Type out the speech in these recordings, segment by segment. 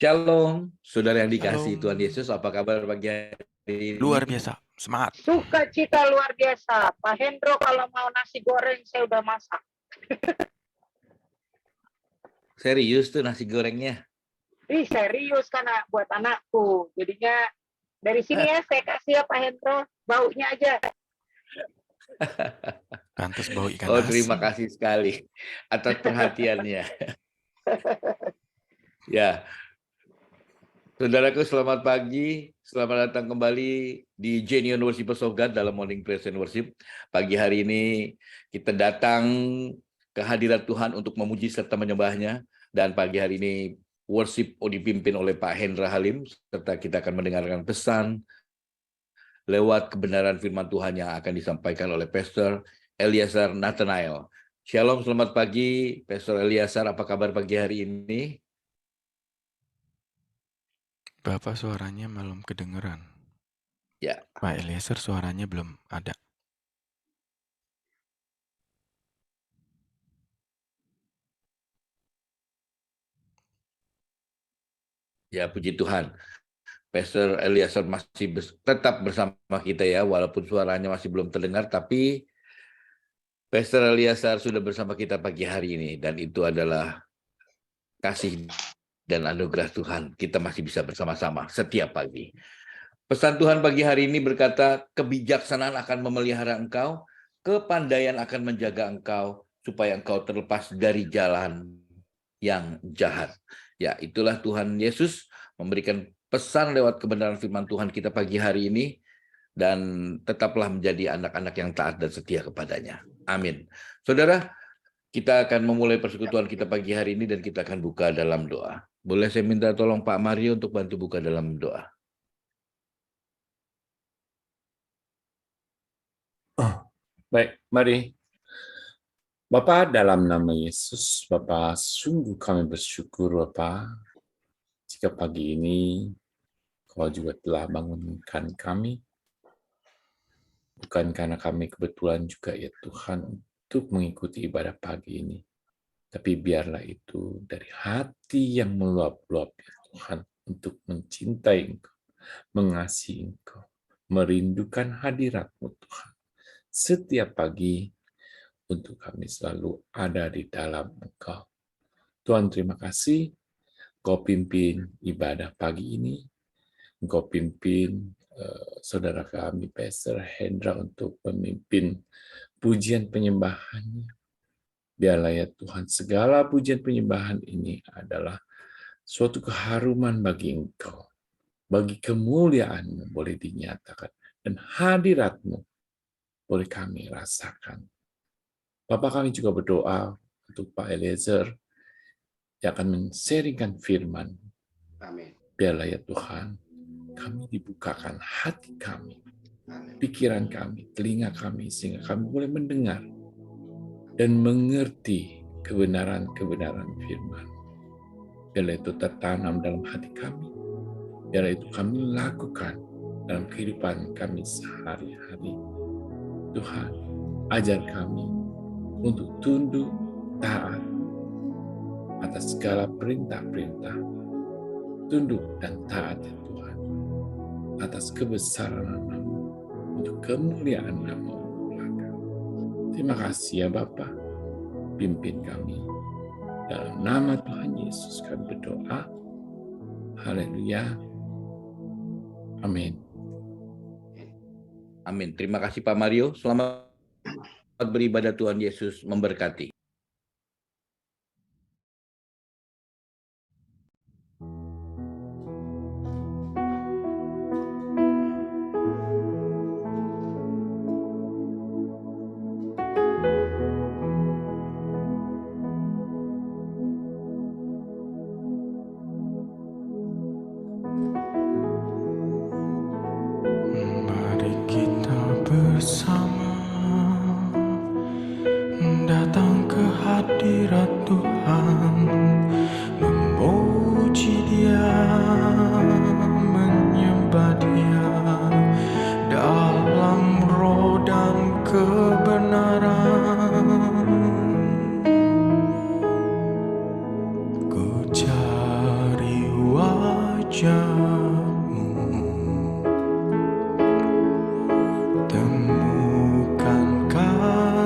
Shalom, saudara yang dikasihi Tuhan Shalom. Yesus, apa kabar pagi hari ini? Luar biasa, semangat. Sukacita luar biasa. Pak Hendro kalau mau nasi goreng saya udah masak. Serius tuh nasi gorengnya? Ih serius karena buat anakku. Jadinya dari sini ya saya kasih ya Pak Hendro. Baunya aja. Pantas bau ikan Oh, asin. terima kasih sekali atas perhatiannya. Ya, saudaraku selamat pagi, selamat datang kembali di Genuine Worshipers of God dalam Morning Praise and Worship. Pagi hari ini kita datang ke hadirat Tuhan untuk memuji serta menyembahnya. Dan pagi hari ini worship dipimpin oleh Pak Hendra Halim, serta kita akan mendengarkan pesan lewat kebenaran firman Tuhan yang akan disampaikan oleh Pastor Eliezer Nathanael. Shalom, selamat pagi Pastor Eliezer, apa kabar pagi hari ini? Bapak suaranya belum kedengeran. Ya. Pak Eliezer suaranya belum ada. Ya, puji Tuhan. Pastor Eliezer masih tetap bersama kita ya, walaupun suaranya masih belum terdengar, tapi Pastor Eliezer sudah bersama kita pagi hari ini, dan itu adalah kasih dan anugerah Tuhan. Kita masih bisa bersama-sama setiap pagi. Pesan Tuhan pagi hari ini berkata, kebijaksanaan akan memelihara engkau, kepandaian akan menjaga engkau, supaya engkau terlepas dari jalan yang jahat. Ya, itulah Tuhan Yesus memberikan pesan lewat kebenaran firman Tuhan kita pagi hari ini, dan tetaplah menjadi anak-anak yang taat dan setia kepadanya. Amin. Saudara, kita akan memulai persekutuan kita pagi hari ini dan kita akan buka dalam doa. Boleh saya minta tolong Pak Mario untuk bantu buka dalam doa. Baik, mari. Bapa, dalam nama Yesus, Bapa, sungguh kami bersyukur, Bapa, jika pagi ini Kau juga telah bangunkan kami, bukan karena kami kebetulan juga ya Tuhan untuk mengikuti ibadah pagi ini, tapi biarlah itu dari hati yang meluap-luap ya Tuhan, untuk mencintai Engkau, mengasihi Engkau, merindukan hadirat-Mu Tuhan. Setiap pagi untuk kami selalu ada di dalam Engkau. Tuhan, terima kasih Kau pimpin ibadah pagi ini. Engkau pimpin saudara kami, Pastor Hendra, untuk memimpin pujian penyembahannya. Biarlah ya Tuhan, segala pujian penyembahan ini adalah suatu keharuman bagi Engkau. Bagi kemuliaan-Mu boleh dinyatakan. Dan hadirat-Mu boleh kami rasakan. Bapak, kami juga berdoa untuk Pak Eliezer yang akan men-sharingkan firman. Amin. Biarlah ya Tuhan, kami dibukakan hati kami, pikiran kami, telinga kami, sehingga kami boleh mendengar dan mengerti kebenaran-kebenaran firman. Biarlah itu tertanam dalam hati kami. Biarlah itu kami lakukan dalam kehidupan kami sehari-hari. Tuhan, ajar kami untuk tunduk, taat atas segala perintah-perintah. Tunduk dan taat ya Tuhan atas kebesaran nama-Mu, untuk kemuliaan nama-Mu belaka. Terima kasih ya Bapa, pimpin kami. Dalam nama Tuhan Yesus kami berdoa. Haleluya. Amin. Amin. Terima kasih Pak Mario. Selamat beribadah, Tuhan Yesus memberkati. Mari kita bersama datang ke hadirat Tuhan, memuji Dia, menyembah Dia dalam roh dan kebenaran. Ku cari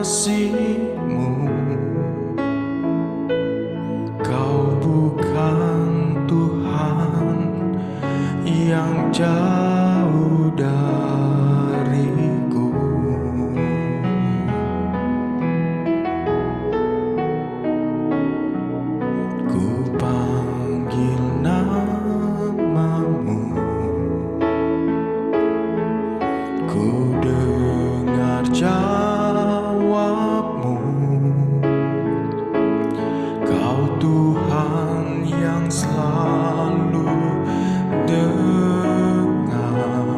kasih-Mu. Kau bukan Tuhan yang jauh dariku. Ku panggil nama-Mu, ku dengar jawab-Mu. Kau Tuhan yang selalu dengar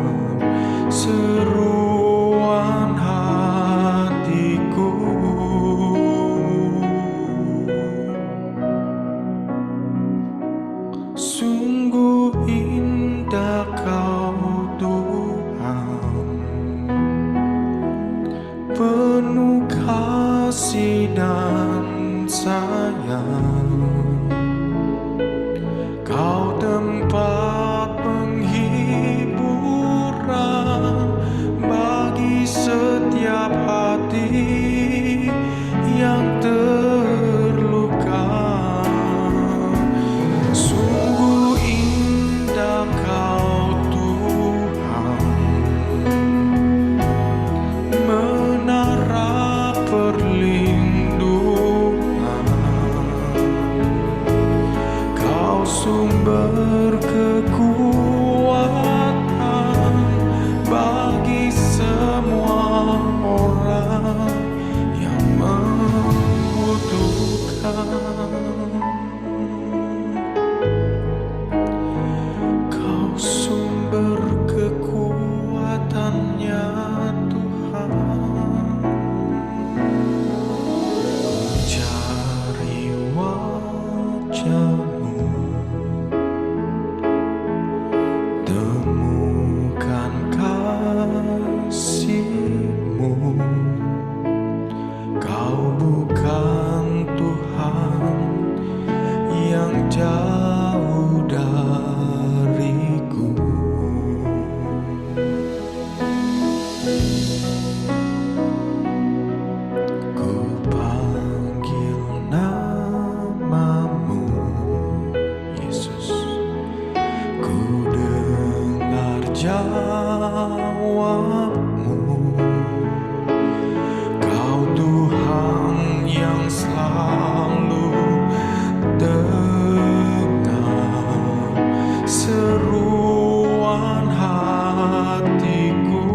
seruan hatiku. Sungguh indah Kau Tuhan, penuh kasih dan sayang. Kau tempat penghiburan bagi setiap hati yang terluka. Sungguh indah Kau Tuhan, menara perlindungan. Kau sumber kekuatan bagi semua orang yang membutuhkan. Kau sumber kekuatannya Tuhan. Mencari wajah-Mu, temukan kasih-Mu. Kau bukan Tuhan yang jauh dariku. Ku panggil nama-Mu, Yesus. Ku dengar jawab-Mu. Kau Tuhan yang selalu dengar seruan hatiku.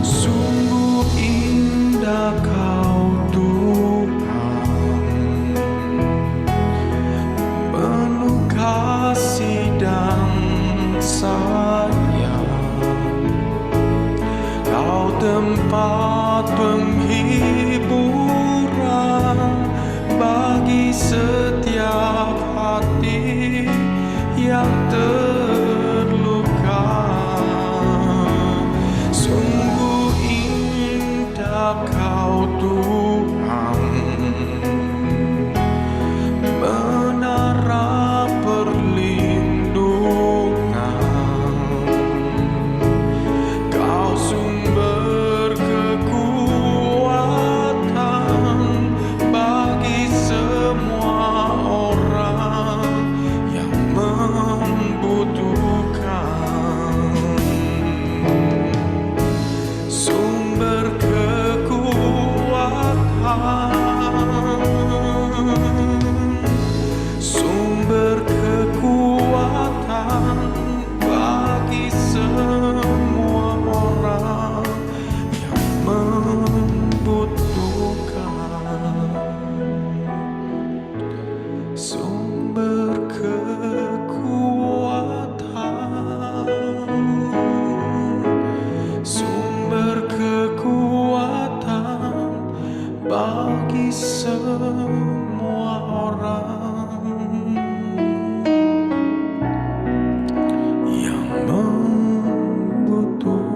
Sungguh indah Kau Tuhan, penuh kasih dan sayang. Kau tempat penghiburan bagi setiap hati yang terluka. Sungguh indah Kau Tuhan, menara perlindungan. Kau sumber kekuatan bagi semua orang yang membutuhkan. Sumber kekuatan, sumber kekuatan bagi semua orang yang membutuhkan. Sumber kekuatan, sumber kekuatan bagi semua orang yang membutuhkan.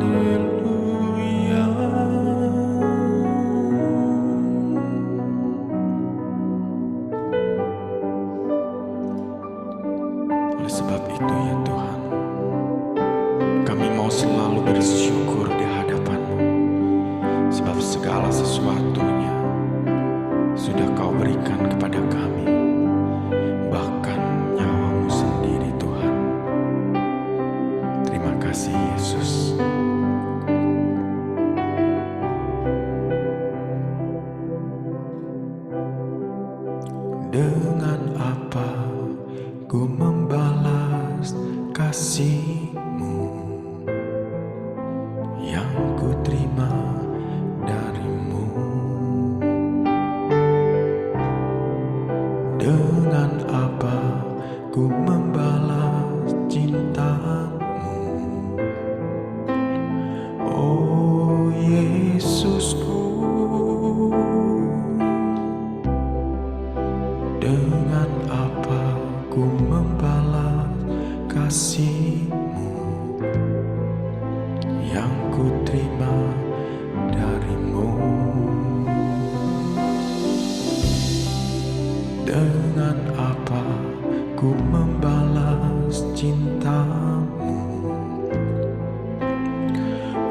Haleluya. Boleh Sebab itu ya Tuhan, kami mau selalu bersyukur di hadapan-Mu. Sebab segala sesuatunya sudah Kau berikan kepada kami, bahkan nyawa-Mu sendiri Tuhan. Terima kasih Yesus. Dengan apa ku membalas kasih-Mu yang ku terima dari-Mu? Dengan apa ku membalas cinta-Mu? Oh Yesusku, dengan apa ku membalas kasih-Mu yang ku terima dari-Mu? Dengan apa ku membalas cinta-Mu?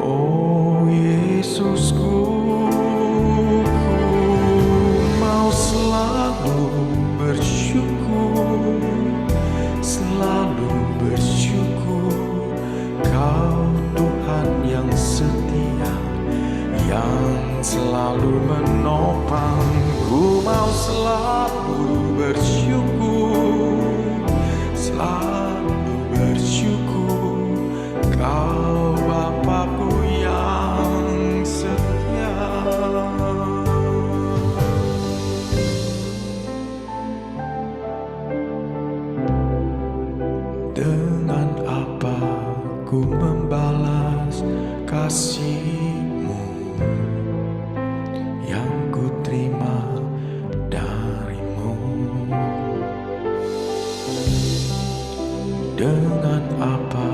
Oh Yesusku, ku mau selalu bersyukur, selalu bersyukur. Kau Tuhan yang setia, yang selalu menopang. Ku mau selalu bersyukur, selalu bersyukur. Kau Bapa-Ku yang setia. Dengan apa ku membalas kasih-Mu yang ku terima dari-Mu? Dengan apa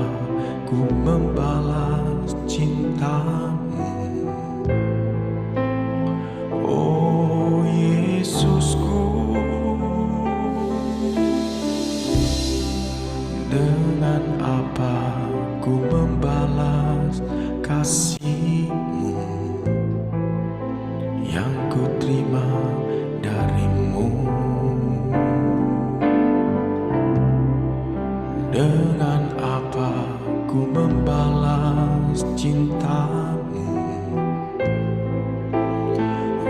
ku membalas cinta-Mu? Oh Yesusku, dengan apa ku membalas kasih-Mu yang ku terima dari-Mu? Dengan apa ku membalas cinta-Mu?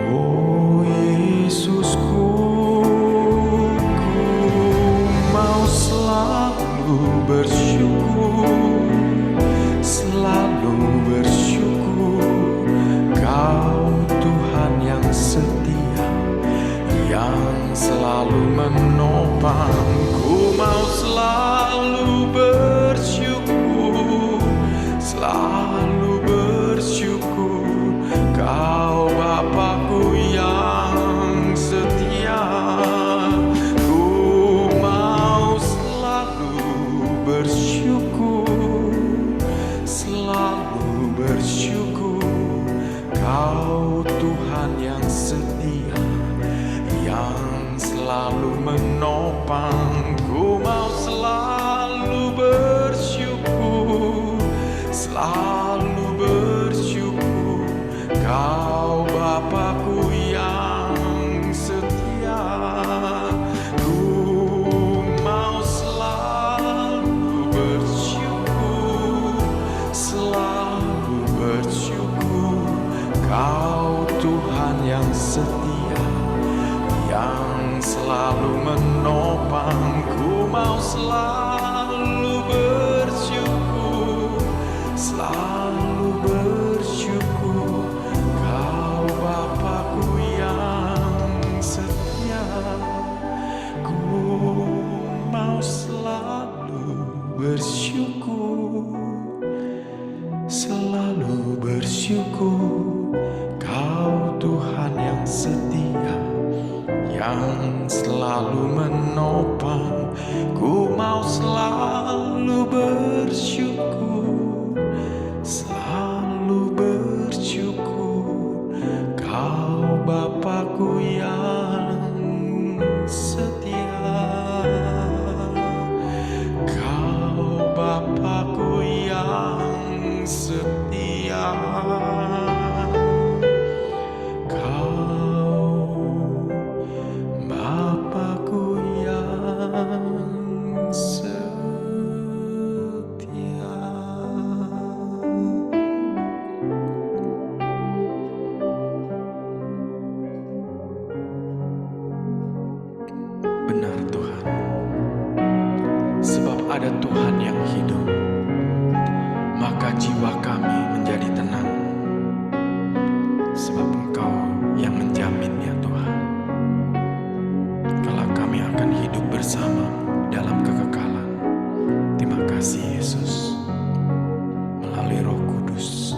Oh Yesusku, ku mau selalu bersyukur, selalu bersyukur. Kau Tuhan yang setia, yang selalu menopang. Ku mau selalu bersyukur, selalu bersyukur. Kau Bapa-Ku yang setia. Ku mau selalu bersyukur, selalu bersyukur. Kau Tuhan yang setia, yang selalu menopang. Ku mau selalu bersyukur, selalu bersyukur. Kau Bapa-Ku yang setia. Ku mau selalu bersyukur, selalu bersyukur. Kau Tuhan yang setia, yang selalu menopang. Ku mau selalu bersyukur, selalu bersyukur. Kau Bapa-Ku yang setia. Ku mau selalu bersyukur, selalu bersyukur. Kau Tuhan yang setia, yang selalu menopang. Ku mau selalu bersyukur, selalu bersyukur. Kau Bapa-Ku yang setia. ada Tuhan yang hidup, maka jiwa kami menjadi tenang. Sebab Engkau yang menjamin ya Tuhan, kalau kami akan hidup bersama dalam kekekalan. Terima kasih Yesus, melalui Roh Kudus.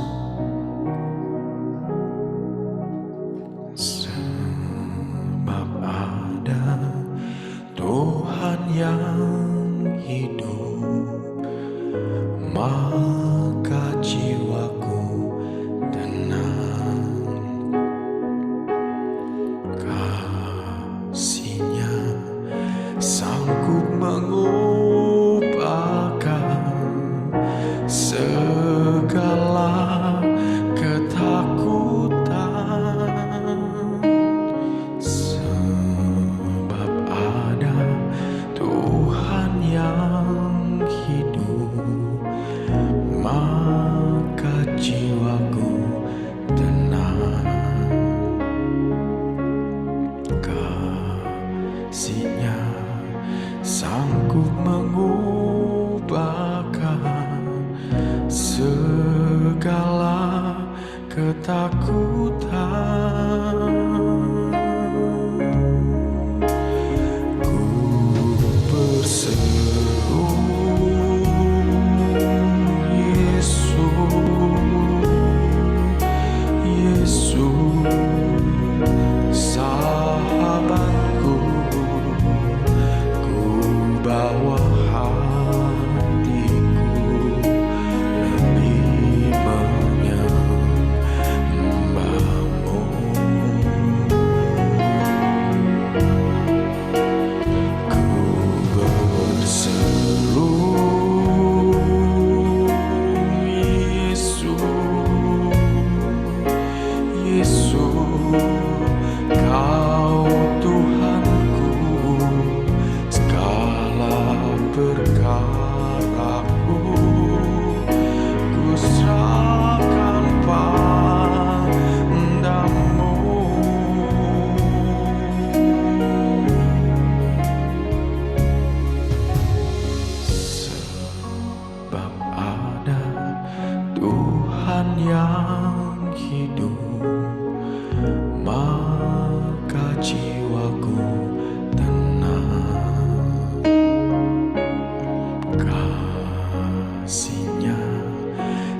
Sebab ada Tuhan yang hidup, maka jiwaku tenang. Kasih-Nya sanggup mengubahkan segala ketakutan. Sebab ada Tuhan yang hidup, maka jiwaku tenang. Kasih-Nya sanggup mengubahkan segala ketakutan. Ku berseru, Yesus, Yesus, sahabatku. Ku bawa hatiku lebih menyembahmu. Ku berseru, Yesus, Yesus, Kau Tuhanku, segala perkaraku ku serahkan padamu. Sebab ada Tuhan yang hidup, maka jiwaku tenang. Kasih-Nya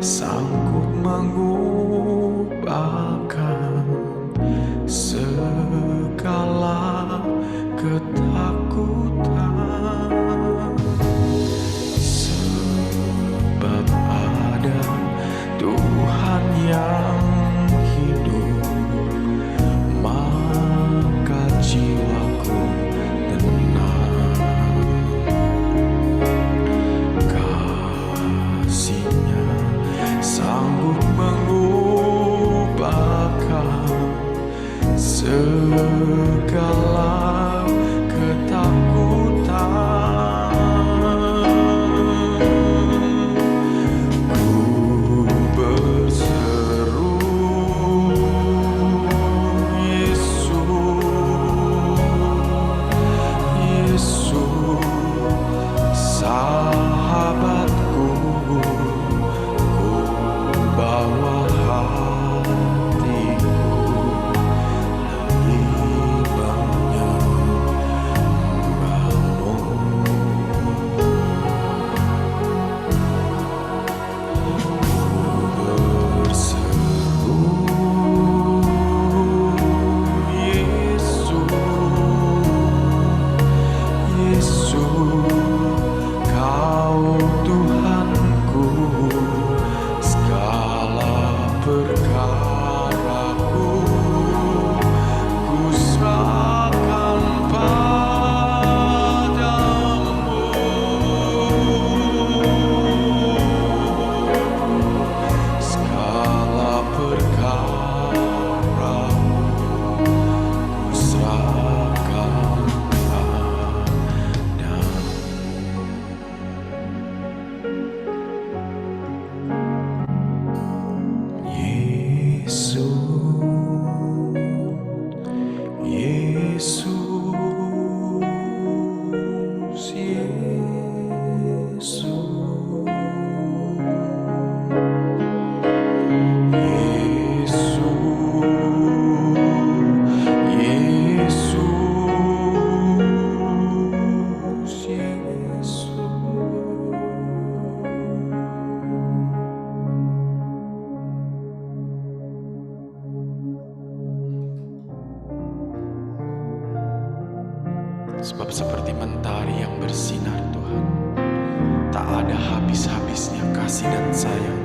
sanggup mengubahkan segala ketakutan. Sebab ada Tuhan yang hidup, maka jiwaku tenang. Kasih-Nya sanggup mengubahkan seperti mentari yang bersinar Tuhan. Tak ada habis-habisnya kasih dan sayang.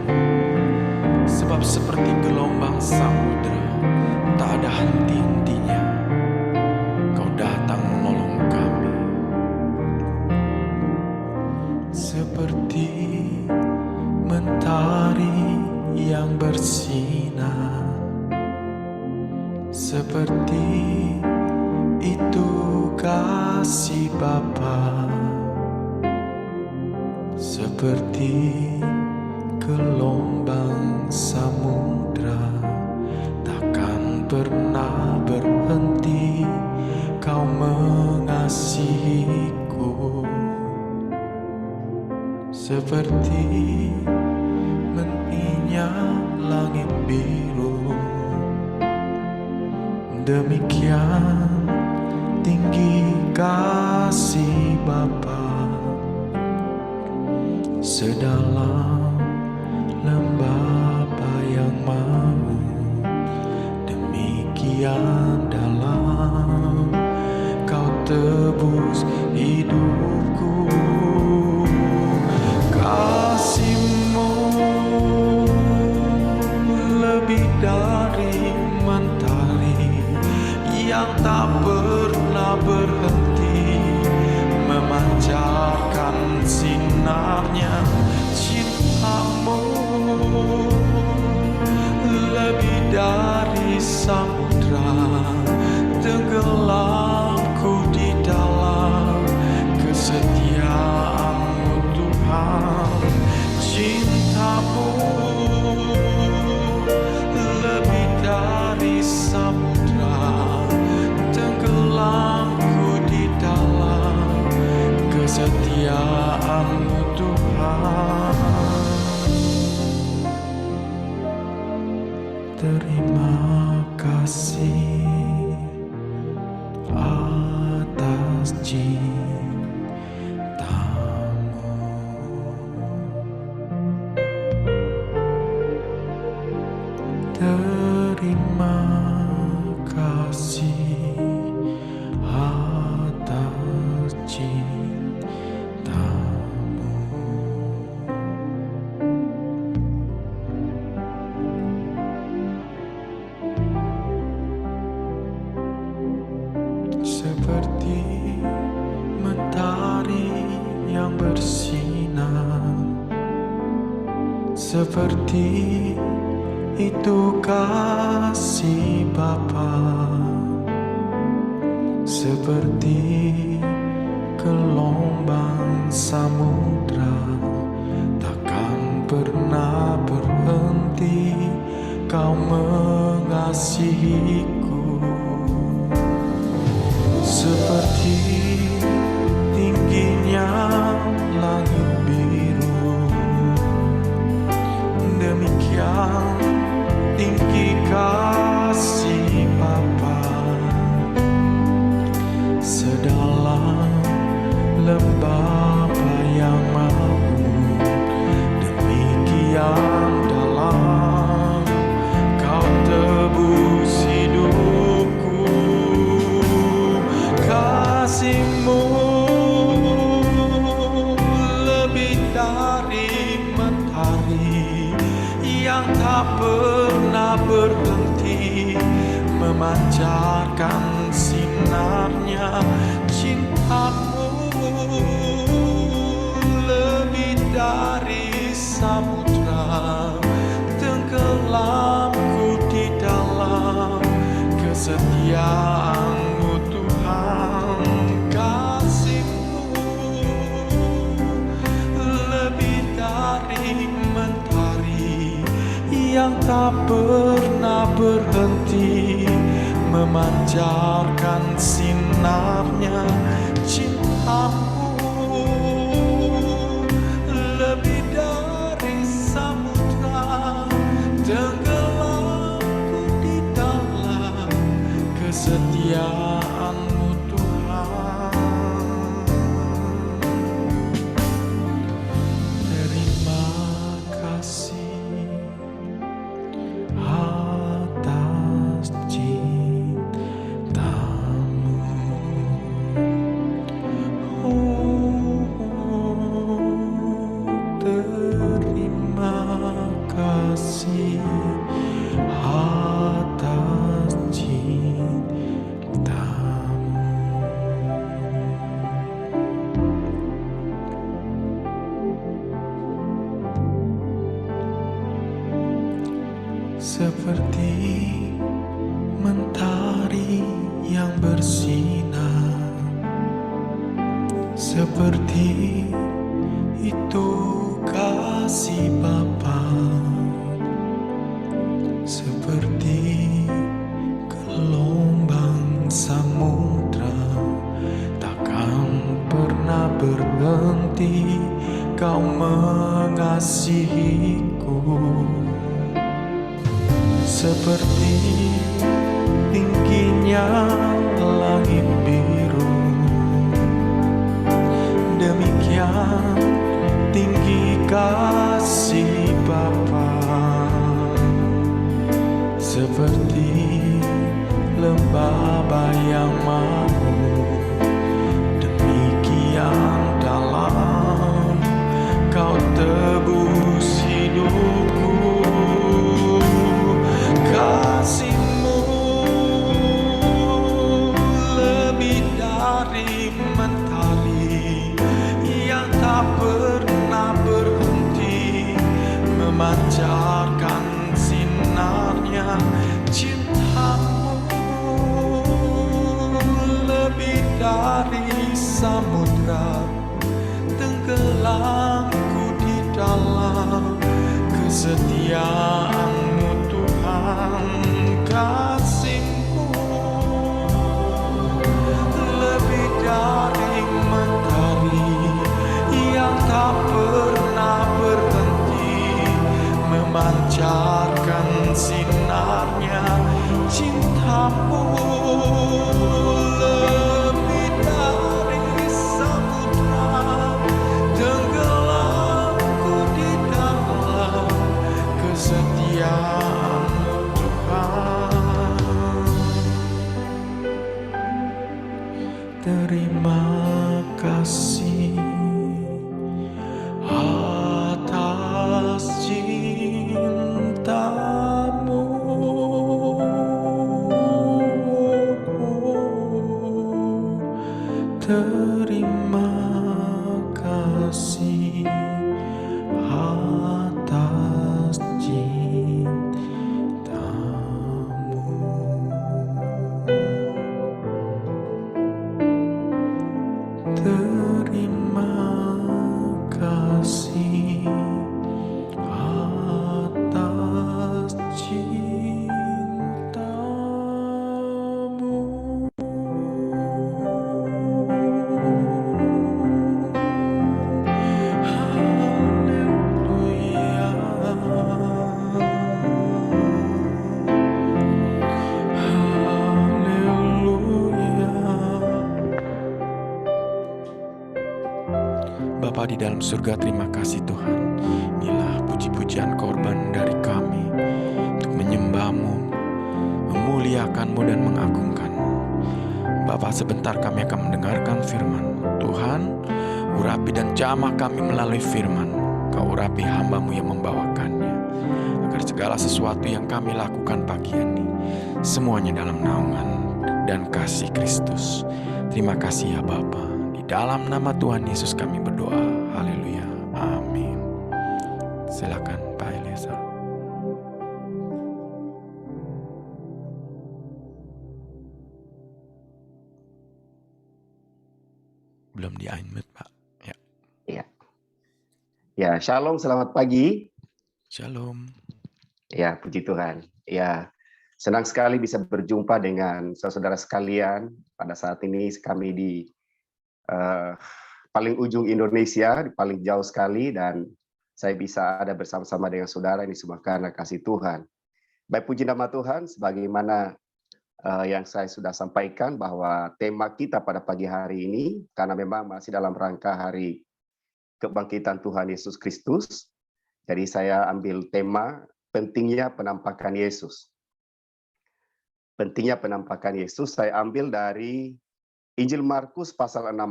Sebab seperti gelombang samudra, tak ada henti-hentinya. Kau datang menolong kami. Seperti mentari yang bersinar, seperti itu kasih Bapa, seperti gelombang samudra, takkan pernah berhenti Kau mengasihiku. Seperti menyinyah langit biru, demikian tinggi kasih Bapa, sedalam lembah bayang mau, demikian dalam Kau tebus hidupku. Kasih-Mu lebih dari mentari yang tak pernah berhenti memancarkan sinarnya. Cinta-Mu lebih dari samudra, tenggelamku di dalam kesetiaan-Mu Tuhan. Cinta-Mu lebih dari samudra, tenggelamku di dalam kesetiaan-Mu Tuhan. Terima kasih atas cinta-Mu. Terima kasih atas cinta-Mu. Seperti mentari yang bersinar, seperti itu kasih Bapa, seperti gelombang samudra, takkan pernah berhenti Kau mengasihiku. Seperti tingginya langit biru, demikian tinggi kasih Bapa, sedalam lembah bayang mau, demikian dalam Kau tebus hidupku. Kasih-Mu lebih dari mentari yang tak pernah berhenti memancarkan sinarnya. Cinta-Mu lebih dari samudra, tenggelamku di dalam kesetiaan-Mu Tuhan. Kasih-Mu lebih dari mentari yang tak pernah berhenti memancarkan sinarnya. Cinta-Mu lebih dari samudra, tenggelamku di dalam kesetiaan-Mu Tuhan. Terima kasih atas cinta-Mu. seperti mentari yang bersinar, seperti itu kasih Bapa, seperti gelombang samudra, takkan pernah berhenti Kau mengasihiku. Seperti tingginya langit biru, demikian tinggi kasih Bapa. Seperti lembah bayang mau, demikian dalam Kau tebus hidupku. Kasih-Mu lebih dari mentari yang tak pernah berhenti memancarkan sinarnya. Cinta-Mu lebih dari samudra, tenggelamku di dalam kesetiaan-Mu Tuhan. Kasih-Mu lebih dari mentari yang tak pernah berhenti memancarkan sinarnya. Cinta-Mu lebih dari samudra, tenggelamku di dalam kesetiaan-Mu Tuhan. Terima kasih atas cinta-Mu. Terima kasih atas cinta-Mu. Terima kasih atas cinta-Mu. Haleluya, haleluya. Bapa di dalam surga, terima kasih Tuhan. Inilah puji-pujian korban dari kami untuk menyembah-Mu, memuliakan-Mu dan mengagungkan-Mu. Bapa, sebentar kami akan mendengarkan firman Tuhan. Urapi dan jamah kami melalui firman. Kau urapi hamba-Mu yang membawakannya, agar segala sesuatu yang kami lakukan pagi ini semuanya dalam naungan dan kasih Kristus. Terima kasih ya Bapa. Di dalam nama Tuhan Yesus kami berdoa. Haleluya. Amin. Silakan Pak Eliezer. Belum di-unmute, Pak. Ya. Ya. Ya, shalom, selamat pagi. Shalom. Ya, puji Tuhan. Ya, senang sekali bisa berjumpa dengan saudara sekalian. Pada saat ini kami di paling ujung Indonesia, di paling jauh sekali, dan saya bisa ada bersama-sama dengan saudara ini semua karena kasih Tuhan. Baik, puji nama Tuhan, sebagaimana yang saya sudah sampaikan bahwa tema kita pada pagi hari ini, karena memang masih dalam rangka hari kebangkitan Tuhan Yesus Kristus, jadi saya ambil tema pentingnya penampakan Yesus. Pentingnya penampakan Yesus saya ambil dari Injil Markus pasal 16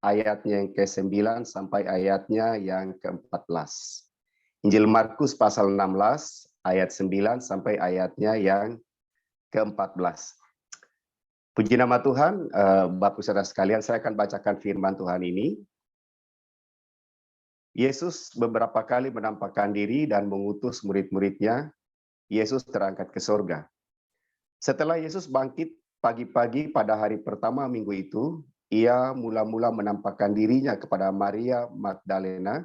ayatnya yang ke-9 sampai ayatnya yang ke-14. Injil Markus pasal 16 ayat 9 sampai ayatnya yang ke-14. Puji nama Tuhan, Bapak Saudara sekalian, saya akan bacakan firman Tuhan ini. Yesus beberapa kali menampakkan diri dan mengutus murid-muridnya Yesus terangkat ke surga. Setelah Yesus bangkit pagi-pagi pada hari pertama minggu itu, ia mula-mula menampakkan dirinya kepada Maria Magdalena.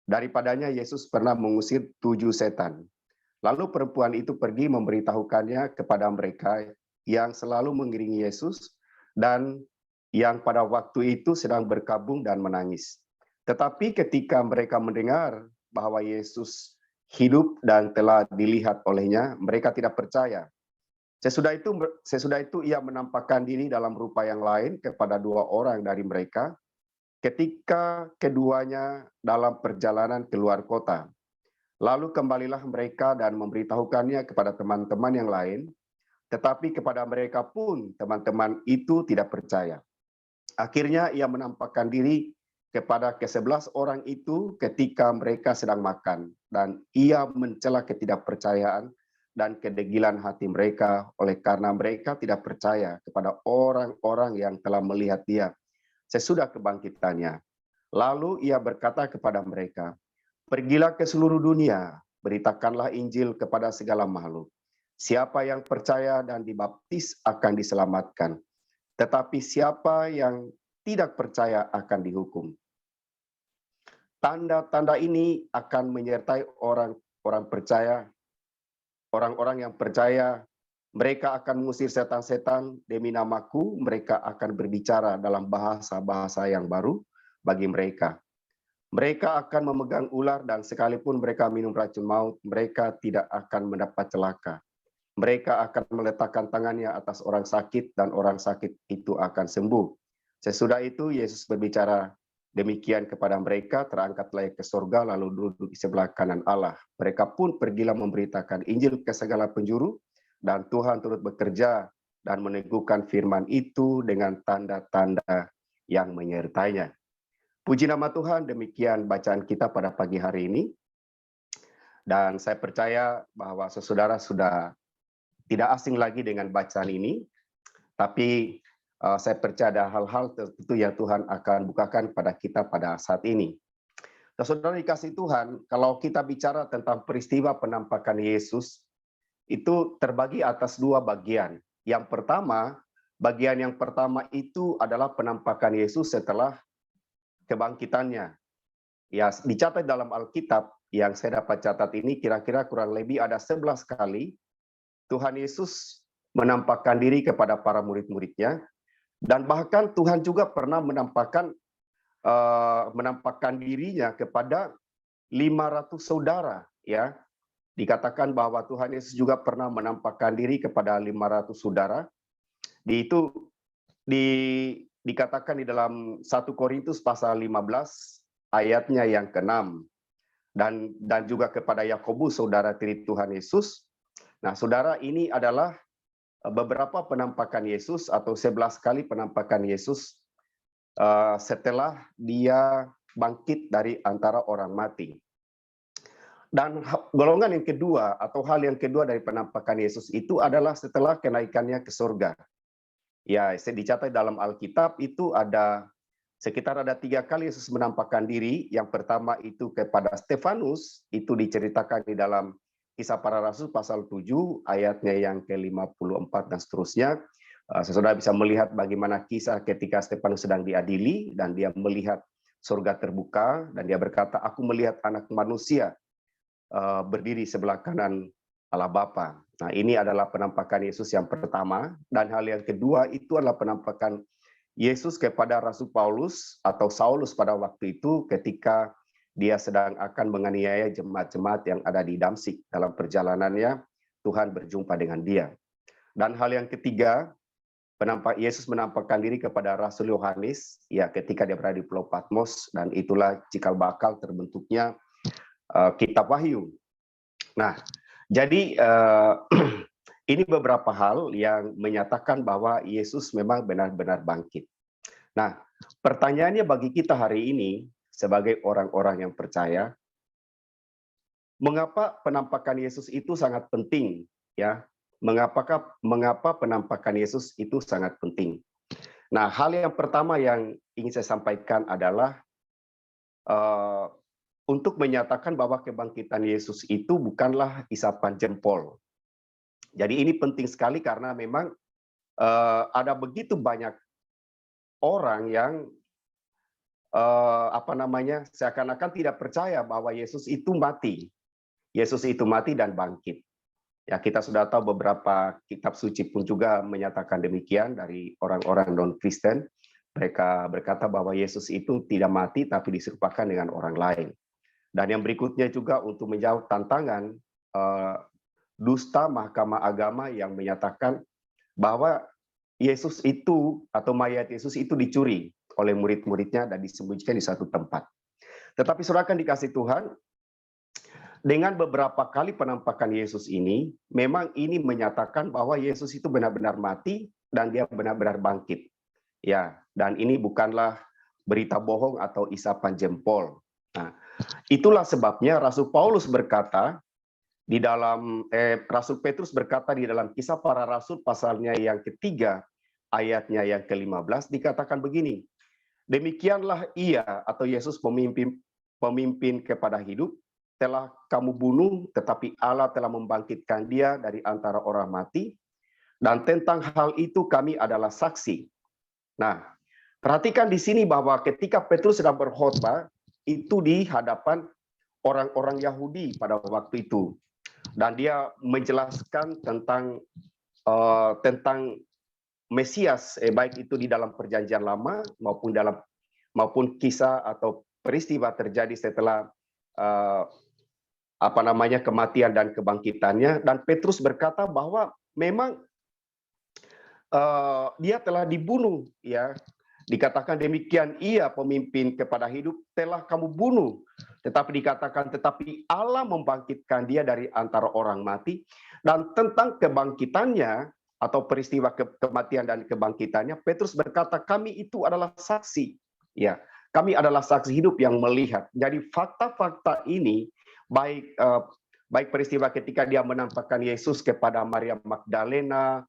Daripadanya Yesus pernah mengusir 7 setan. Lalu perempuan itu pergi memberitahukannya kepada mereka yang selalu mengiringi Yesus dan yang pada waktu itu sedang berkabung dan menangis. Tetapi ketika mereka mendengar bahwa Yesus hidup dan telah dilihat olehnya, mereka tidak percaya. Sesudah itu ia menampakkan diri dalam rupa yang lain kepada 2 orang dari mereka ketika keduanya dalam perjalanan keluar kota. Lalu kembalilah mereka dan memberitahukannya kepada teman-teman yang lain, tetapi kepada mereka pun teman-teman itu tidak percaya. Akhirnya ia menampakkan diri kepada ke-11 orang itu ketika mereka sedang makan, dan ia mencela ketidakpercayaan dan kedegilan hati mereka oleh karena mereka tidak percaya kepada orang-orang yang telah melihat dia sesudah kebangkitannya. Lalu ia berkata kepada mereka, "Pergilah ke seluruh dunia, beritakanlah Injil kepada segala makhluk. Siapa yang percaya dan dibaptis akan diselamatkan, tetapi siapa yang tidak percaya akan dihukum." Tanda-tanda ini akan menyertai orang-orang yang percaya. Mereka akan mengusir setan-setan demi namaku, mereka akan berbicara dalam bahasa-bahasa yang baru bagi mereka. Mereka akan memegang ular dan sekalipun mereka minum racun maut, mereka tidak akan mendapat celaka. Mereka akan meletakkan tangannya atas orang sakit dan orang sakit itu akan sembuh. Sesudah itu Yesus berbicara demikian kepada mereka, terangkatlah ke surga lalu duduk di sebelah kanan Allah. Mereka pun pergilah memberitakan Injil ke segala penjuru, dan Tuhan turut bekerja dan meneguhkan firman itu dengan tanda-tanda yang menyertainya. Puji nama Tuhan, demikian bacaan kita pada pagi hari ini. Dan saya percaya bahwa saudara sudah tidak asing lagi dengan bacaan ini, tapi saya percaya ada hal-hal tertentu yang Tuhan akan bukakan pada kita pada saat ini. Saudara dikasih Tuhan, kalau kita bicara tentang peristiwa penampakan Yesus, itu terbagi atas 2 bagian. Yang pertama, bagian yang pertama itu adalah penampakan Yesus setelah kebangkitannya. Ya, dicatat dalam Alkitab yang saya dapat catat ini kira-kira kurang lebih ada 11 kali Tuhan Yesus menampakkan diri kepada para murid-muridnya, dan bahkan Tuhan juga pernah menampakkan dirinya kepada 500 saudara, ya. Dikatakan bahwa Tuhan Yesus juga pernah menampakkan diri kepada 500 saudara. Dikatakan di dalam 1 Korintus pasal 15 ayatnya yang ke-6, dan juga kepada Yakobus saudara tiri Tuhan Yesus. Nah, saudara, ini adalah beberapa penampakan Yesus atau 11 kali penampakan Yesus setelah dia bangkit dari antara orang mati. Dan golongan yang kedua atau hal yang kedua dari penampakan Yesus itu adalah setelah kenaikannya ke surga. Ya, dicatat dalam Alkitab itu sekitar 3 kali Yesus menampakkan diri. Yang pertama itu kepada Stefanus, itu diceritakan di dalam Kisah Para Rasul pasal 7 ayatnya yang ke-54 dan seterusnya. Saudara bisa melihat bagaimana kisah ketika Stefanus sedang diadili dan dia melihat surga terbuka dan dia berkata, "Aku melihat Anak Manusia berdiri sebelah kanan Allah Bapa." Nah, ini adalah penampakan Yesus yang pertama, dan hal yang kedua itu adalah penampakan Yesus kepada Rasul Paulus atau Saulus pada waktu itu ketika dia sedang akan menganiaya jemaat-jemaat yang ada di Damsik. Dalam perjalanannya Tuhan berjumpa dengan dia. Dan hal yang ketiga, Yesus menampakkan diri kepada Rasul Yohanes ya ketika dia berada di Pulau Patmos, dan itulah cikal bakal terbentuknya Kitab Wahyu. Nah, jadi ini beberapa hal yang menyatakan bahwa Yesus memang benar-benar bangkit. Nah, pertanyaannya bagi kita hari ini sebagai orang-orang yang percaya, mengapa penampakan Yesus itu sangat penting, ya? Mengapa penampakan Yesus itu sangat penting? Nah, hal yang pertama yang ingin saya sampaikan adalah untuk menyatakan bahwa kebangkitan Yesus itu bukanlah isapan jempol. Jadi ini penting sekali karena memang ada begitu banyak orang yang seakan-akan tidak percaya bahwa Yesus itu mati. Yesus itu mati dan bangkit. Ya, kita sudah tahu beberapa kitab suci pun juga menyatakan demikian dari orang-orang non-Kristen. Mereka berkata bahwa Yesus itu tidak mati tapi diserupakan dengan orang lain. Dan yang berikutnya juga untuk menjawab tantangan dusta Mahkamah Agama yang menyatakan bahwa Yesus itu atau mayat Yesus itu dicuri oleh murid-muridnya dan disembunyikan di satu tempat. Tetapi saudara dikasih Tuhan, dengan beberapa kali penampakan Yesus ini, memang ini menyatakan bahwa Yesus itu benar-benar mati dan dia benar-benar bangkit. Ya, dan ini bukanlah berita bohong atau isapan jempol. Nah, itulah sebabnya Rasul Paulus berkata di dalam Rasul Petrus berkata di dalam Kisah Para Rasul pasalnya yang ketiga ayatnya yang ke-15 dikatakan begini. Demikianlah ia atau Yesus pemimpin kepada hidup telah kamu bunuh, tetapi Allah telah membangkitkan dia dari antara orang mati. Dan tentang hal itu kami adalah saksi. Nah, perhatikan di sini bahwa ketika Petrus sedang berkhotbah, itu di hadapan orang-orang Yahudi pada waktu itu. Dan dia menjelaskan tentang Mesias, baik itu di dalam Perjanjian Lama maupun kisah atau peristiwa terjadi setelah kematian dan kebangkitannya. Dan Petrus berkata bahwa memang dia telah dibunuh, ya. Dikatakan demikian, ia pemimpin kepada hidup telah kamu bunuh. Tetapi dikatakan tetapi Allah membangkitkan dia dari antara orang mati. Dan tentang kebangkitannya atau peristiwa kematian dan kebangkitannya, Petrus berkata kami itu adalah saksi, ya. Kami adalah saksi hidup yang melihat. Jadi fakta-fakta ini baik peristiwa ketika dia menampakkan Yesus kepada Maria Magdalena,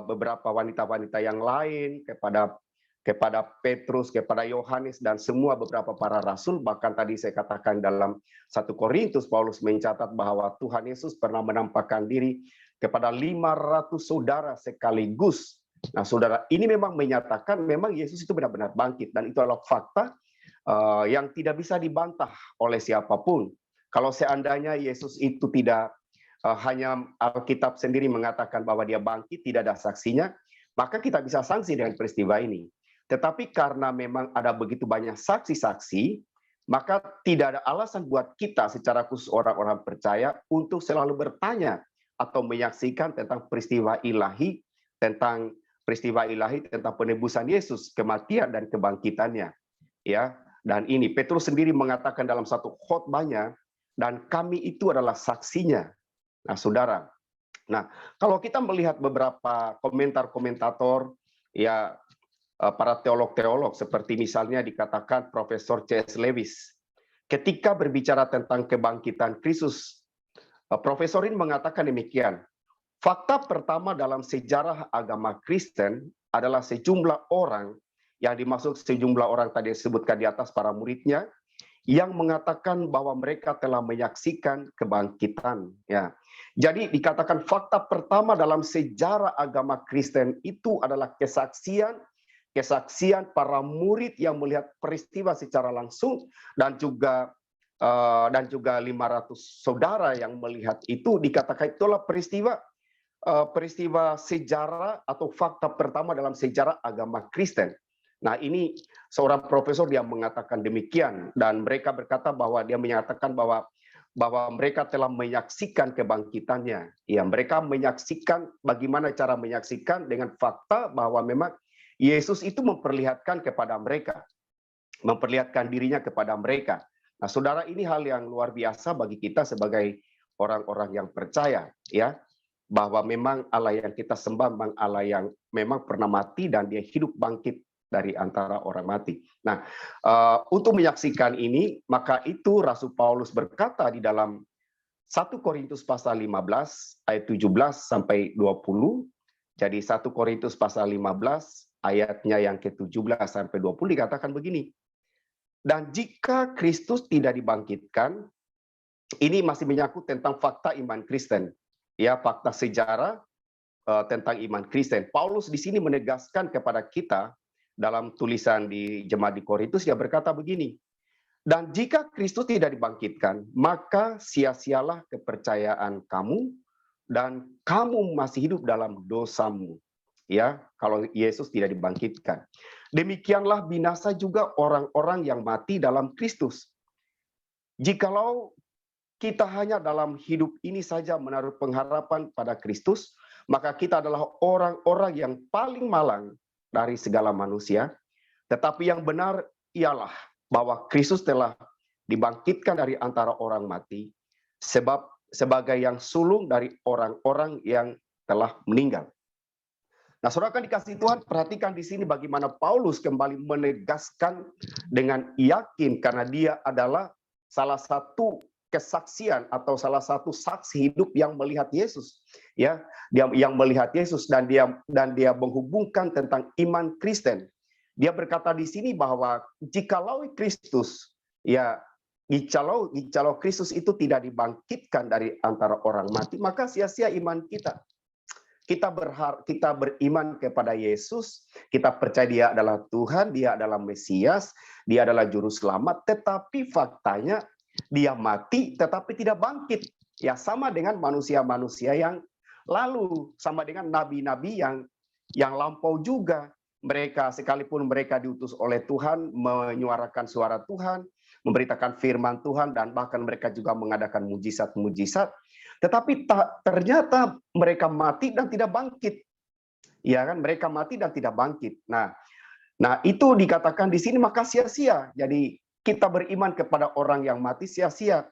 beberapa wanita-wanita yang lain, kepada Petrus, kepada Yohanes, dan semua beberapa para rasul. Bahkan tadi saya katakan dalam 1 Korintus, Paulus mencatat bahwa Tuhan Yesus pernah menampakkan diri kepada 500 saudara sekaligus. Nah, saudara, ini memang menyatakan memang Yesus itu benar-benar bangkit. Dan itu adalah fakta yang tidak bisa dibantah oleh siapapun. Kalau seandainya Yesus itu tidak hanya Alkitab sendiri mengatakan bahwa dia bangkit, tidak ada saksinya, maka kita bisa sanksi dengan peristiwa ini. Tetapi karena memang ada begitu banyak saksi-saksi, maka tidak ada alasan buat kita secara khusus orang-orang percaya untuk selalu bertanya atau menyaksikan tentang peristiwa ilahi, tentang penebusan Yesus, kematian dan kebangkitannya. Ya, dan ini Petrus sendiri mengatakan dalam satu khotbahnya, dan kami itu adalah saksinya. Nah, saudara. Nah, kalau kita melihat beberapa komentar-komentator, ya, para teolog-teolog seperti misalnya dikatakan Profesor C.S. Lewis, ketika berbicara tentang kebangkitan Kristus, Profesor ini mengatakan demikian. Fakta pertama dalam sejarah agama Kristen adalah sejumlah orang, yang dimaksud sejumlah orang tadi disebutkan di atas para muridnya, yang mengatakan bahwa mereka telah menyaksikan kebangkitan. Ya. Jadi dikatakan fakta pertama dalam sejarah agama Kristen itu adalah kesaksian para murid yang melihat peristiwa secara langsung, dan juga 500 saudara yang melihat itu. Dikatakan itulah peristiwa sejarah atau fakta pertama dalam sejarah agama Kristen. Nah, ini seorang profesor dia mengatakan demikian, dan mereka berkata bahwa dia menyatakan bahwa mereka telah menyaksikan kebangkitannya. Ya, mereka menyaksikan, bagaimana cara menyaksikan dengan fakta bahwa memang Yesus itu memperlihatkan kepada mereka, memperlihatkan dirinya kepada mereka. Nah, saudara, ini hal yang luar biasa bagi kita sebagai orang-orang yang percaya, ya, bahwa memang Allah yang kita sembah memang Allah yang memang pernah mati dan dia hidup bangkit dari antara orang mati. Nah, untuk menyaksikan ini, maka itu Rasul Paulus berkata di dalam 1 Korintus pasal 15 ayat 17 sampai 20. Jadi 1 Korintus pasal 15 ayatnya yang ke-17 sampai 20 dikatakan begini. Dan jika Kristus tidak dibangkitkan, ini masih menyangkut tentang fakta iman Kristen. Ya, fakta sejarah tentang iman Kristen. Paulus di sini menegaskan kepada kita dalam tulisan di jemaat di Korintus, dia berkata begini, dan jika Kristus tidak dibangkitkan, maka sia-sialah kepercayaan kamu dan kamu masih hidup dalam dosamu. Ya, kalau Yesus tidak dibangkitkan. Demikianlah binasa juga orang-orang yang mati dalam Kristus. Jikalau kita hanya dalam hidup ini saja menaruh pengharapan pada Kristus, maka kita adalah orang-orang yang paling malang dari segala manusia. Tetapi yang benar ialah bahwa Kristus telah dibangkitkan dari antara orang mati, sebab sebagai yang sulung dari orang-orang yang telah meninggal. Nah, saudara kan dikasih Tuhan, perhatikan di sini bagaimana Paulus kembali menegaskan dengan yakin karena dia adalah salah satu kesaksian atau salah satu saksi hidup yang melihat Yesus, ya, dia yang melihat Yesus dan dia menghubungkan tentang iman Kristen. Dia berkata di sini bahwa jikalau Kristus, ya, jikalau Kristus itu tidak dibangkitkan dari antara orang mati, maka sia-sia iman kita. Kita beriman kepada Yesus, kita percaya dia adalah Tuhan, dia adalah Mesias, dia adalah juru selamat, tetapi faktanya dia mati tetapi tidak bangkit. Ya, sama dengan manusia-manusia yang lalu, sama dengan nabi-nabi yang lampau juga. Mereka sekalipun mereka diutus oleh Tuhan menyuarakan suara Tuhan, memberitakan firman Tuhan dan bahkan mereka juga mengadakan mujizat-mujizat, tetapi ternyata mereka mati dan tidak bangkit. Ya kan, mereka mati dan tidak bangkit. Nah, itu dikatakan di sini maka sia-sia. Jadi kita beriman kepada orang yang mati sia-sia.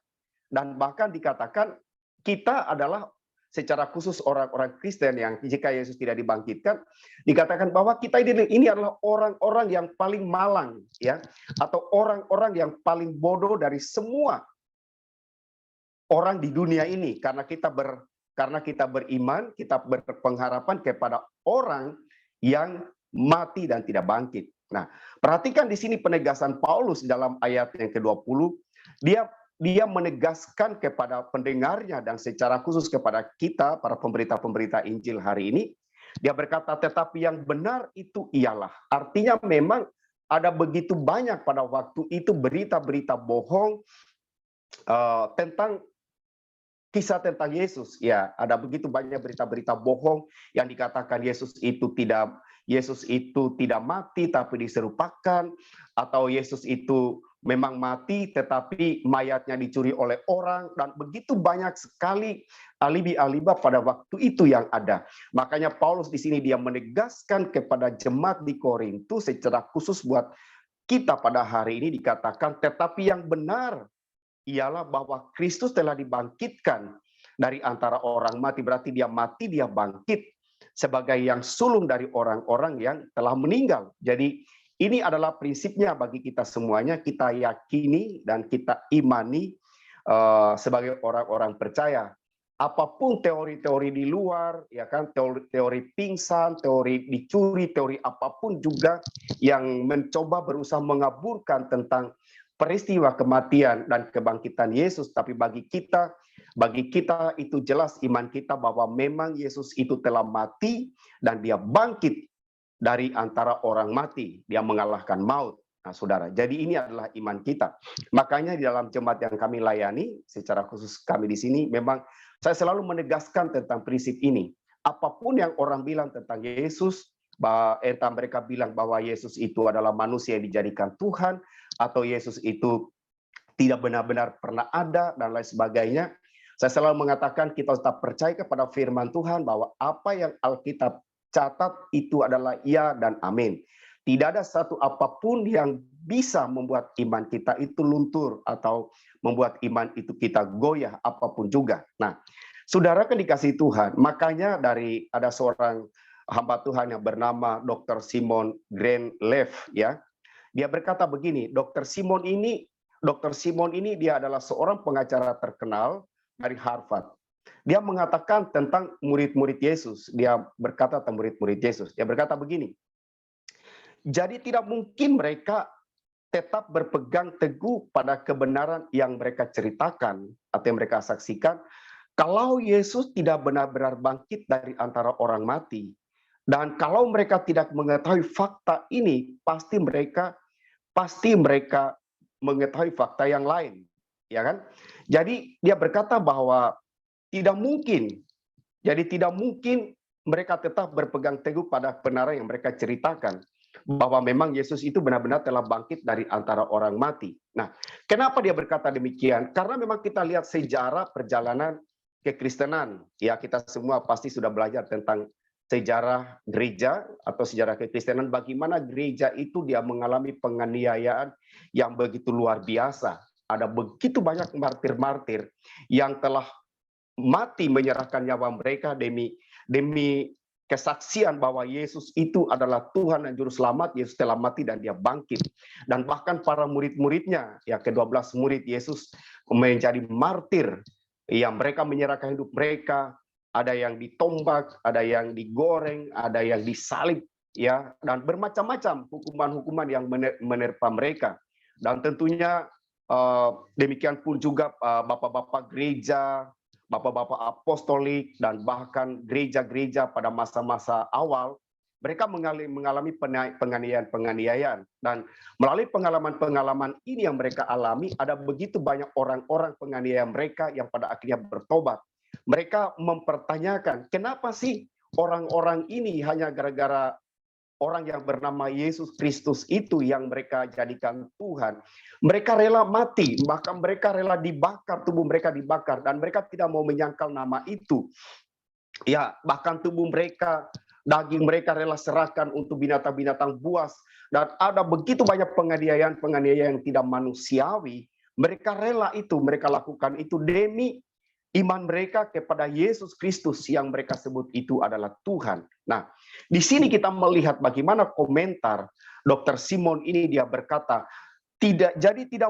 Dan bahkan dikatakan kita adalah secara khusus orang-orang Kristen yang jika Yesus tidak dibangkitkan, dikatakan bahwa kita ini adalah orang-orang yang paling malang, ya, atau orang-orang yang paling bodoh dari semua orang di dunia ini, karena kita beriman, kita berpengharapan kepada orang yang mati dan tidak bangkit. Nah, perhatikan di sini penegasan Paulus dalam ayat yang ke-20, dia menegaskan kepada pendengarnya dan secara khusus kepada kita para pemberita-pemberita Injil hari ini, dia berkata, tetapi yang benar itu ialah, artinya memang ada begitu banyak pada waktu itu berita-berita bohong tentang kisah tentang Yesus. Ya, ada begitu banyak berita-berita bohong yang dikatakan Yesus itu tidak mati tapi diserupakan, atau Yesus itu memang mati tetapi mayatnya dicuri oleh orang, dan begitu banyak sekali alibi-alibi pada waktu itu yang ada. Makanya Paulus di sini dia menegaskan kepada jemaat di Korintus secara khusus buat kita pada hari ini dikatakan, tetapi yang benar ialah bahwa Kristus telah dibangkitkan dari antara orang mati. Berarti dia mati, dia bangkit sebagai yang sulung dari orang-orang yang telah meninggal. Jadi ini adalah prinsipnya bagi kita semuanya, kita yakini dan kita imani sebagai orang-orang percaya. Apapun teori-teori di luar, ya kan, teori pingsan, teori dicuri, teori apapun juga yang mencoba berusaha mengaburkan tentang peristiwa kematian dan kebangkitan Yesus, tapi bagi kita itu jelas iman kita bahwa memang Yesus itu telah mati dan dia bangkit dari antara orang mati, dia mengalahkan maut. Nah, saudara, jadi ini adalah iman kita. Makanya di dalam jemaat yang kami layani, secara khusus kami di sini, memang saya selalu menegaskan tentang prinsip ini. Apapun yang orang bilang tentang Yesus, entah mereka bilang bahwa Yesus itu adalah manusia yang dijadikan Tuhan, atau Yesus itu tidak benar-benar pernah ada, dan lain sebagainya. Saya selalu mengatakan kita tetap percaya kepada firman Tuhan bahwa apa yang Alkitab catat itu adalah ya dan amin. Tidak ada satu apapun yang bisa membuat iman kita itu luntur atau membuat iman itu kita goyah apapun juga. Nah, saudara kan dikasih Tuhan, makanya ada seorang hamba Tuhan yang bernama Dr. Simon Greenleaf, ya. Dia berkata begini, Dr. Simon ini dia adalah seorang pengacara terkenal dari Harvard. Dia mengatakan tentang murid-murid Yesus. Dia berkata tentang murid-murid Yesus. Dia berkata begini, jadi tidak mungkin mereka tetap berpegang teguh pada kebenaran yang mereka ceritakan atau yang mereka saksikan, kalau Yesus tidak benar-benar bangkit dari antara orang mati, dan kalau mereka tidak mengetahui fakta ini, pasti mereka mengetahui fakta yang lain, ya kan? Jadi dia berkata bahwa tidak mungkin, mereka tetap berpegang teguh pada kebenaran yang mereka ceritakan, bahwa memang Yesus itu benar-benar telah bangkit dari antara orang mati. Nah, kenapa dia berkata demikian? Karena memang kita lihat sejarah perjalanan kekristenan. Ya, kita semua pasti sudah belajar tentang sejarah gereja atau sejarah kekristenan, bagaimana gereja itu dia mengalami penganiayaan yang begitu luar biasa. Ada begitu banyak martir-martir yang telah mati menyerahkan nyawa mereka demi kesaksian bahwa Yesus itu adalah Tuhan dan Juru Selamat. Yesus telah mati dan dia bangkit. Dan bahkan para murid-muridnya, ya ke-12 murid Yesus menjadi martir, yang mereka menyerahkan hidup mereka, ada yang ditombak, ada yang digoreng, ada yang disalib, ya, dan bermacam-macam hukuman-hukuman yang menerpa mereka. Dan tentunya demikian pun juga bapak-bapak gereja, bapak-bapak apostolik, dan bahkan gereja-gereja pada masa-masa awal, mereka mengalami penganiayaan. Dan melalui pengalaman-pengalaman ini yang mereka alami, ada begitu banyak orang-orang penganiaya mereka yang pada akhirnya bertobat. Mereka mempertanyakan, kenapa sih orang-orang ini hanya gara-gara orang yang bernama Yesus Kristus itu yang mereka jadikan Tuhan. Mereka rela mati, bahkan mereka rela dibakar, tubuh mereka dibakar, dan mereka tidak mau menyangkal nama itu. Ya, bahkan tubuh mereka, daging mereka rela serahkan untuk binatang-binatang buas, dan ada begitu banyak penganiayaan yang tidak manusiawi. Mereka rela itu, mereka lakukan itu demi iman mereka kepada Yesus Kristus yang mereka sebut itu adalah Tuhan. Nah, di sini kita melihat bagaimana komentar Dr. Simon ini, dia berkata, tidak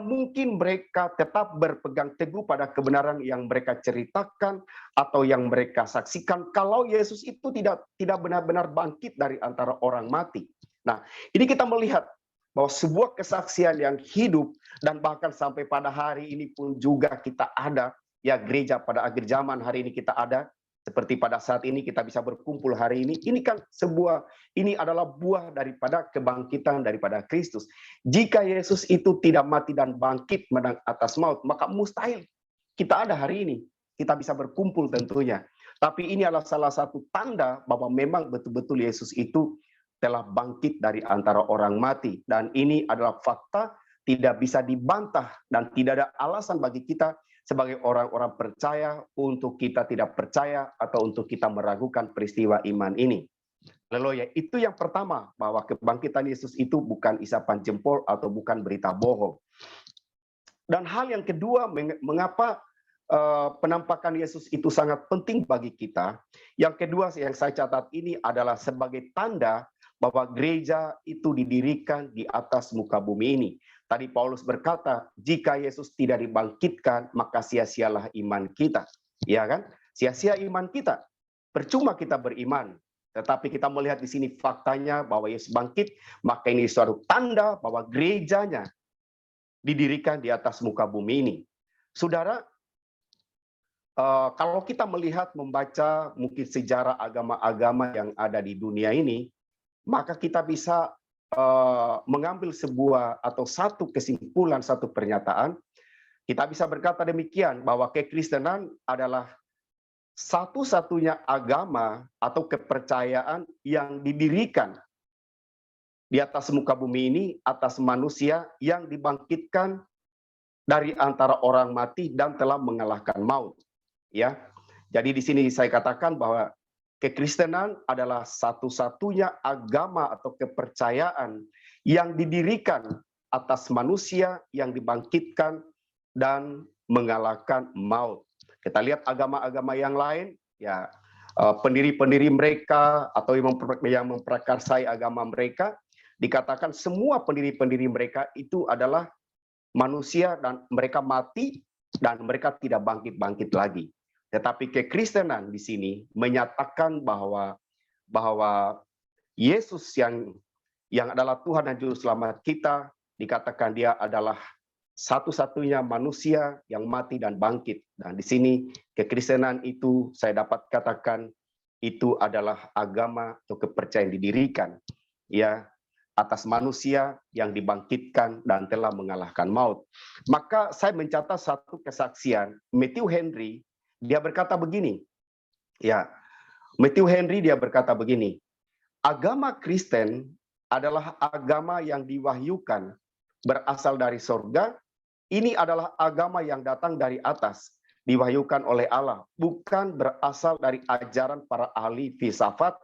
mungkin mereka tetap berpegang teguh pada kebenaran yang mereka ceritakan atau yang mereka saksikan kalau Yesus itu tidak benar-benar bangkit dari antara orang mati. Nah, ini kita melihat bahwa sebuah kesaksian yang hidup, dan bahkan sampai pada hari ini pun juga kita ada, ya, gereja pada akhir zaman hari ini kita ada, seperti pada saat ini kita bisa berkumpul hari ini. Ini kan ini adalah buah daripada kebangkitan daripada Kristus. Jika Yesus itu tidak mati dan bangkit menang atas maut, maka mustahil kita ada hari ini. Kita bisa berkumpul tentunya. Tapi ini adalah salah satu tanda bahwa memang betul-betul Yesus itu telah bangkit dari antara orang mati. Dan ini adalah fakta, tidak bisa dibantah, dan tidak ada alasan bagi kita sebagai orang-orang percaya untuk kita tidak percaya atau untuk kita meragukan peristiwa iman ini. Haleluya. Itu yang pertama, bahwa kebangkitan Yesus itu bukan isapan jempol atau bukan berita bohong. Dan hal yang kedua, mengapa penampakan Yesus itu sangat penting bagi kita. Yang kedua yang saya catat ini adalah sebagai tanda bahwa gereja itu didirikan di atas muka bumi ini. Tadi Paulus berkata, jika Yesus tidak dibangkitkan, maka sia-sialah iman kita. Ya kan? Sia-sia iman kita. Percuma kita beriman. Tetapi kita melihat di sini faktanya bahwa Yesus bangkit, maka ini suatu tanda bahwa gerejanya didirikan di atas muka bumi ini. Saudara, kalau kita melihat, membaca mungkin sejarah agama-agama yang ada di dunia ini, maka kita bisa mengambil sebuah atau satu kesimpulan, satu pernyataan. Kita bisa berkata demikian, bahwa kekristenan adalah satu-satunya agama atau kepercayaan yang didirikan di atas muka bumi ini, atas manusia yang dibangkitkan dari antara orang mati dan telah mengalahkan maut. Ya, jadi di sini saya katakan bahwa kekristenan adalah satu-satunya agama atau kepercayaan yang didirikan atas manusia yang dibangkitkan dan mengalahkan maut. Kita lihat agama-agama yang lain, ya, pendiri-pendiri mereka atau yang memprakarsai agama mereka, dikatakan semua pendiri-pendiri mereka itu adalah manusia dan mereka mati dan mereka tidak bangkit-bangkit lagi. Tetapi kekristenan di sini menyatakan bahwa Yesus yang adalah Tuhan dan Juru Selamat kita, dikatakan dia adalah satu-satunya manusia yang mati dan bangkit. Dan di sini kekristenan itu saya dapat katakan itu adalah agama atau kepercayaan didirikan ya atas manusia yang dibangkitkan dan telah mengalahkan maut. Maka saya mencatat satu kesaksian Matthew Henry, dia berkata begini. Ya, Matthew Henry dia berkata begini. Agama Kristen adalah agama yang diwahyukan berasal dari sorga. Ini adalah agama yang datang dari atas, diwahyukan oleh Allah, bukan berasal dari ajaran para ahli filsafat,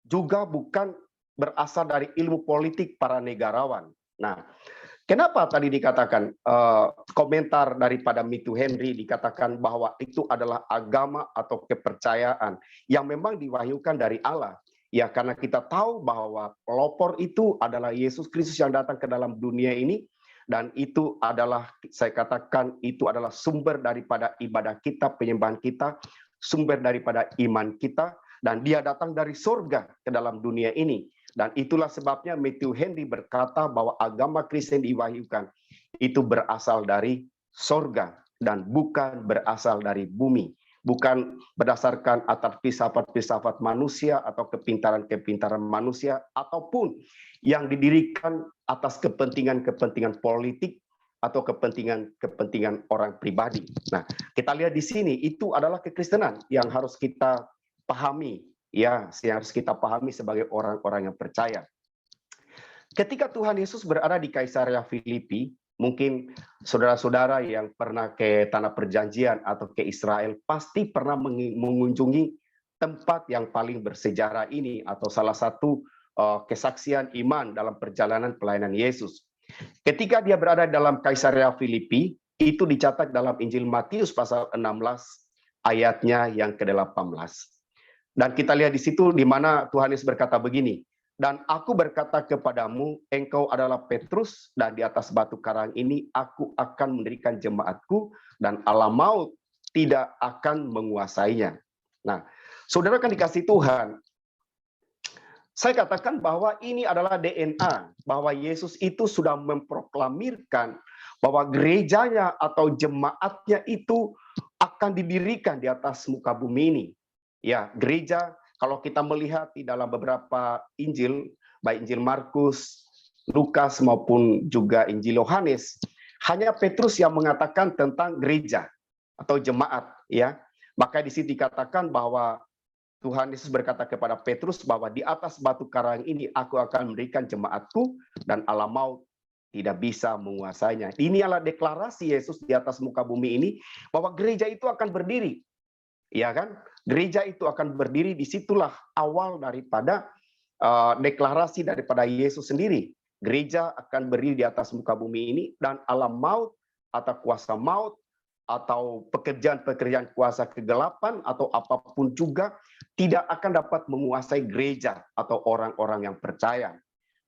juga bukan berasal dari ilmu politik para negarawan. Nah, kenapa tadi dikatakan komentar daripada Matthew Henry dikatakan bahwa itu adalah agama atau kepercayaan yang memang diwahyukan dari Allah? Ya, karena kita tahu bahwa pelopor itu adalah Yesus Kristus yang datang ke dalam dunia ini, dan itu adalah, saya katakan, itu adalah sumber daripada ibadah kita, penyembahan kita, sumber daripada iman kita, dan dia datang dari surga ke dalam dunia ini. Dan itulah sebabnya Matthew Henry berkata bahwa agama Kristen diwahyukan itu berasal dari surga dan bukan berasal dari bumi. Bukan berdasarkan atas filsafat-filsafat manusia atau kepintaran-kepintaran manusia, ataupun yang didirikan atas kepentingan-kepentingan politik atau kepentingan orang pribadi. Nah, kita lihat di sini itu adalah kekristenan yang harus kita pahami, ya, yang harus kita pahami sebagai orang-orang yang percaya. Ketika Tuhan Yesus berada di Kaisarea Filipi, mungkin saudara-saudara yang pernah ke Tanah Perjanjian atau ke Israel pasti pernah mengunjungi tempat yang paling bersejarah ini, atau salah satu kesaksian iman dalam perjalanan pelayanan Yesus. Ketika dia berada dalam Kaisarea Filipi, itu dicatat dalam Injil Matius pasal 16 ayatnya yang ke-18. Dan kita lihat di situ di mana Tuhan Yesus berkata begini, dan aku berkata kepadamu, engkau adalah Petrus, dan di atas batu karang ini aku akan mendirikan jemaatku, dan alam maut tidak akan menguasainya. Nah, saudara kan dikasih Tuhan, saya katakan bahwa ini adalah DNA, bahwa Yesus itu sudah memproklamirkan bahwa gerejanya atau jemaatnya itu akan didirikan di atas muka bumi ini. Ya, gereja, kalau kita melihat di dalam beberapa Injil, baik Injil Markus, Lukas maupun juga Injil Yohanes, hanya Petrus yang mengatakan tentang gereja atau jemaat, ya. Maka di sini dikatakan bahwa Tuhan Yesus berkata kepada Petrus bahwa di atas batu karang ini aku akan mendirikan jemaatku dan alam maut tidak bisa menguasainya. Ini adalah deklarasi Yesus di atas muka bumi ini bahwa gereja itu akan berdiri. Ya kan? Gereja itu akan berdiri, disitulah awal daripada deklarasi daripada Yesus sendiri. Gereja akan berdiri di atas muka bumi ini, dan alam maut atau kuasa maut atau pekerjaan-pekerjaan kuasa kegelapan atau apapun juga tidak akan dapat menguasai gereja atau orang-orang yang percaya.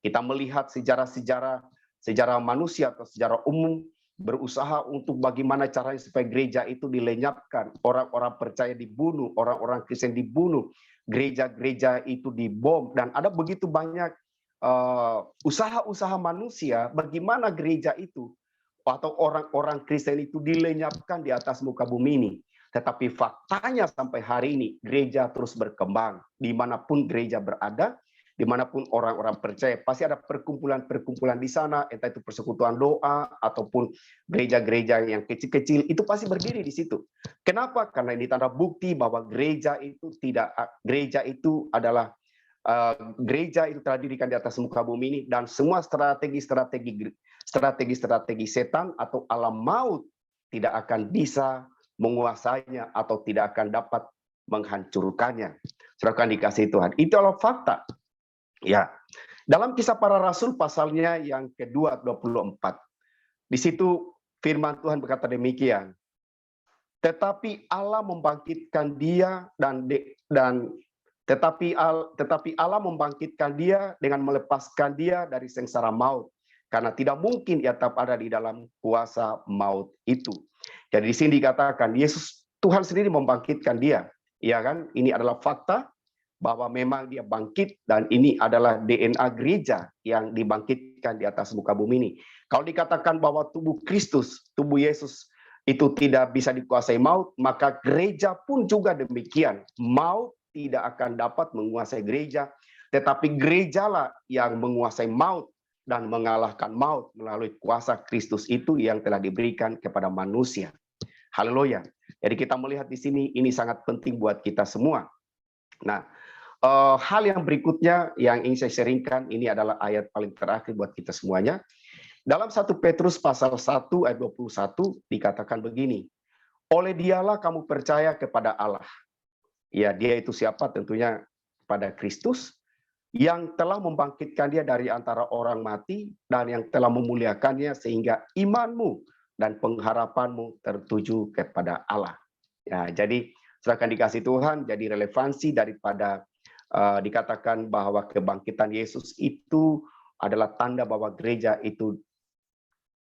Kita melihat sejarah manusia atau sejarah umum berusaha untuk bagaimana caranya supaya gereja itu dilenyapkan, orang-orang percaya dibunuh, orang-orang Kristen dibunuh, gereja-gereja itu dibom, dan ada begitu banyak usaha-usaha manusia bagaimana gereja itu atau orang-orang Kristen itu dilenyapkan di atas muka bumi ini. Tetapi faktanya sampai hari ini gereja terus berkembang. Dimanapun gereja berada, dimanapun orang-orang percaya, pasti ada perkumpulan-perkumpulan di sana, entah itu persekutuan doa ataupun gereja-gereja yang kecil-kecil, itu pasti berdiri di situ. Kenapa? Karena ini tanda bukti bahwa gereja itu telah didirikan di atas muka bumi ini, dan semua strategi setan atau alam maut tidak akan bisa menguasainya atau tidak akan dapat menghancurkannya. Saudara dikasih Tuhan, itu adalah fakta. Ya, dalam Kisah Para Rasul pasalnya yang kedua 24, di situ firman Tuhan berkata demikian. Tetapi Allah membangkitkan dia tetapi Allah membangkitkan dia dengan melepaskan dia dari sengsara maut, karena tidak mungkin ia tetap ada di dalam kuasa maut itu. Jadi di sini dikatakan Yesus, Tuhan sendiri membangkitkan dia, ya kan? Ini adalah fakta bahwa memang dia bangkit, dan ini adalah DNA gereja yang dibangkitkan dibangkitkan di atas muka bumi ini. Kalau dikatakan bahwa tubuh Kristus, tubuh Yesus itu tidak bisa dikuasai maut, maka gereja pun juga demikian. Maut tidak akan dapat menguasai gereja, tetapi gerejalah yang menguasai maut dan mengalahkan maut melalui kuasa Kristus itu yang telah diberikan kepada manusia. Haleluya. Jadi kita melihat di sini ini sangat penting buat kita semua. Nah, hal yang berikutnya yang ingin saya sharingkan, ini adalah ayat paling terakhir buat kita semuanya. Dalam 1 Petrus pasal 1 ayat 21 dikatakan begini, oleh dialah kamu percaya kepada Allah. Ya, dia itu siapa? Tentunya pada Kristus yang telah membangkitkan dia dari antara orang mati dan yang telah memuliakannya sehingga imanmu dan pengharapanmu tertuju kepada Allah. Ya, jadi serahkan dikasih Tuhan, jadi relevansi daripada dikatakan bahwa kebangkitan Yesus itu adalah tanda bahwa gereja itu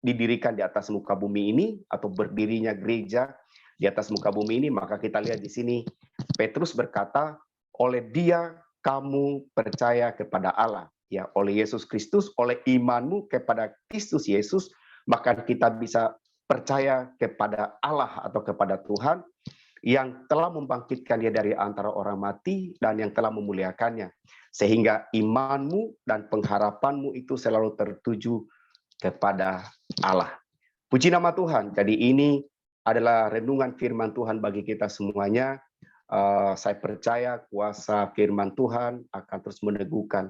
didirikan di atas muka bumi ini, atau berdirinya gereja di atas muka bumi ini. Maka kita lihat di sini Petrus berkata, oleh dia kamu percaya kepada Allah, ya, oleh Yesus Kristus, oleh imanmu kepada Kristus Yesus, maka kita bisa percaya kepada Allah atau kepada Tuhan yang telah membangkitkan dia dari antara orang mati dan yang telah memuliakannya, sehingga imanmu dan pengharapanmu itu selalu tertuju kepada Allah. Puji nama Tuhan. Jadi ini adalah renungan firman Tuhan bagi kita semuanya. Saya percaya kuasa firman Tuhan akan terus meneguhkan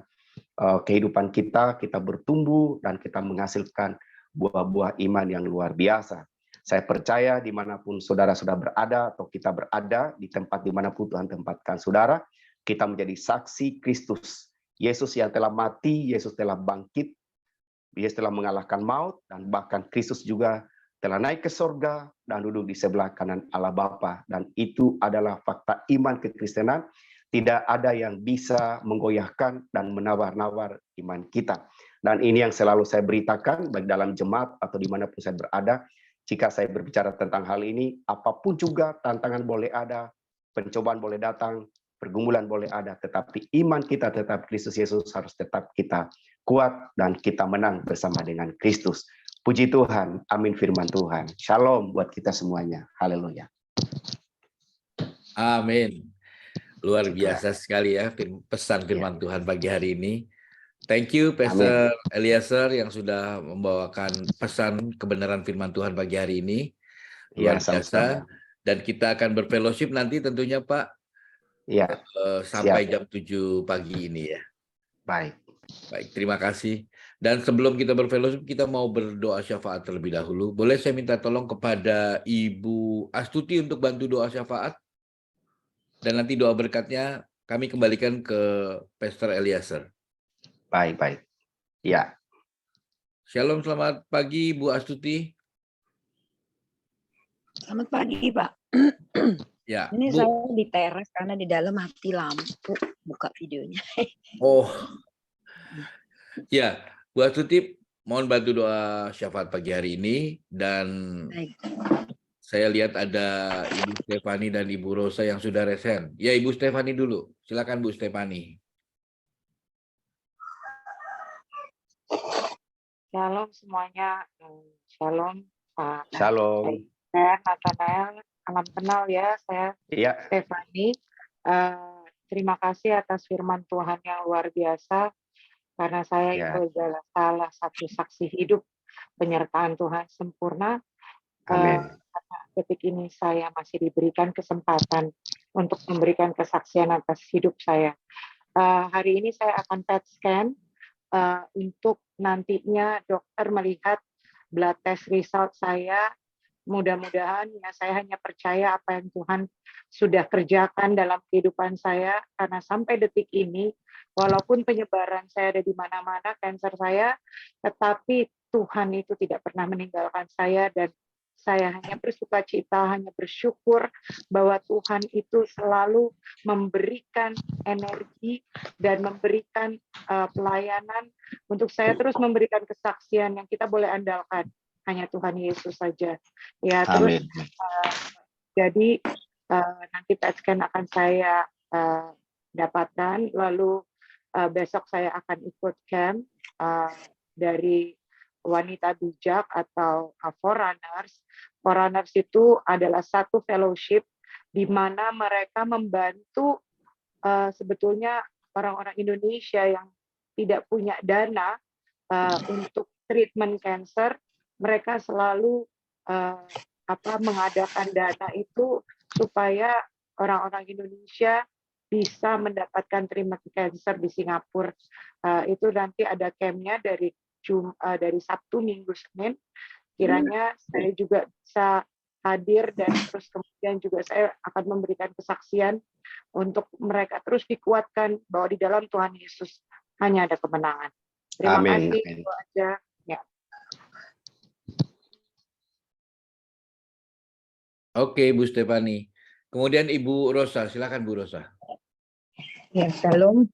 kehidupan kita, kita bertumbuh dan kita menghasilkan buah-buah iman yang luar biasa. Saya percaya dimanapun saudara sudah berada atau kita berada di tempat dimanapun Tuhan tempatkan saudara, kita menjadi saksi Kristus. Yesus yang telah mati, Yesus telah bangkit, Yesus telah mengalahkan maut, dan bahkan Kristus juga telah naik ke sorga dan duduk di sebelah kanan Allah Bapa. Dan itu adalah fakta iman kekristenan. Tidak ada yang bisa menggoyahkan dan menawar-nawar iman kita. Dan ini yang selalu saya beritakan, baik dalam jemaat atau dimanapun saya berada. Jika saya berbicara tentang hal ini, apapun juga tantangan boleh ada, pencobaan boleh datang, pergumulan boleh ada, tetapi iman kita tetap Kristus Yesus harus tetap kita kuat dan kita menang bersama dengan Kristus. Puji Tuhan, amin firman Tuhan. Shalom buat kita semuanya. Haleluya. Amin. Luar biasa sekali ya pesan firman Tuhan pagi hari ini. Thank you Pastor Eliezer yang sudah membawakan pesan kebenaran firman Tuhan pagi hari ini. Luar biasa. Dan kita akan berfellowship nanti tentunya Pak. Ya. Sampai jam 7 pagi ini ya. Baik, terima kasih. Dan sebelum kita berfellowship, kita mau berdoa syafaat terlebih dahulu. Boleh saya minta tolong kepada Ibu Astuti untuk bantu doa syafaat? Dan nanti doa berkatnya kami kembalikan ke Pastor Eliezer. Baik. Ya. Shalom, selamat pagi Bu Astuti. Selamat pagi Pak. Ya, ini Bu. Saya di teras karena di dalam mati lampu, buka videonya. Oh, ya Bu Astuti, mohon bantu doa syafaat pagi hari ini. Dan Baik. Saya lihat ada Ibu Stefani dan Ibu Rosa yang sudah resen. Ya, Ibu Stefani dulu. Silakan Bu Stefani. Shalom semuanya. Shalom Pak. Shalom. Saya Nathanael. Salam kenal ya. Saya Stefani. Terima kasih atas firman Tuhan yang luar biasa. Karena saya itu adalah salah satu saksi hidup penyertaan Tuhan sempurna. Karena detik ini saya masih diberikan kesempatan untuk memberikan kesaksian atas hidup saya. Hari ini saya akan PET scan untuk nantinya dokter melihat blood test result saya. Mudah-mudahan ya saya hanya percaya apa yang Tuhan sudah kerjakan dalam kehidupan saya, karena sampai detik ini walaupun penyebaran saya ada di mana-mana kanker saya, tetapi Tuhan itu tidak pernah meninggalkan saya, dan saya hanya bersukacita, hanya bersyukur bahwa Tuhan itu selalu memberikan energi dan memberikan pelayanan untuk saya terus memberikan kesaksian yang kita boleh andalkan. Hanya Tuhan Yesus saja. Ya, terus jadi nanti PET scan akan saya dapatkan, lalu besok saya akan ikut camp dari wanita bijak atau Forerunners. Forerunners itu adalah satu fellowship di mana mereka membantu sebetulnya orang-orang Indonesia yang tidak punya dana untuk treatment cancer. Mereka selalu mengadakan dana itu supaya orang-orang Indonesia bisa mendapatkan treatment cancer di Singapura. Itu nanti ada campnya dari Sabtu, Minggu, Senin. Kiranya saya juga bisa hadir dan terus kemudian juga saya akan memberikan kesaksian untuk mereka terus dikuatkan bahwa di dalam Tuhan Yesus hanya ada kemenangan. Terima kasih. Itu aja. Ya. Oke, Bu Stefani. Kemudian Ibu Rosa, silakan Bu Rosa. Ya, shalom.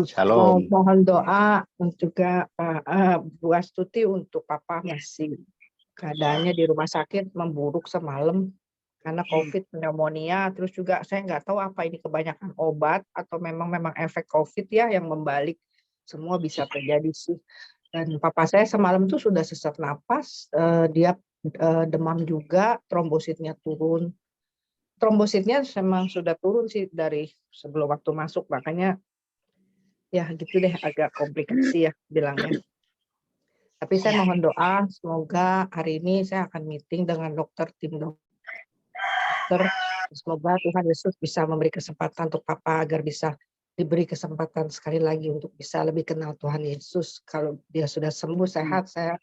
Shalom. Mohon doa juga Bu Astuti untuk Papa masih keadaannya di rumah sakit memburuk semalam karena COVID, pneumonia. Terus juga saya nggak tahu apa ini kebanyakan obat atau memang efek COVID ya yang membalik. Semua bisa terjadi sih. Dan Papa saya semalam tuh sudah sesak napas, dia demam juga, trombositnya turun. Trombositnya memang sudah turun sih dari sebelum waktu masuk, makanya ya gitu deh agak komplikasi ya bilangnya. Tapi saya mohon doa semoga hari ini saya akan meeting dengan tim dokter. Semoga Tuhan Yesus bisa memberi kesempatan untuk Papa agar bisa diberi kesempatan sekali lagi untuk bisa lebih kenal Tuhan Yesus. Kalau dia sudah sembuh sehat, saya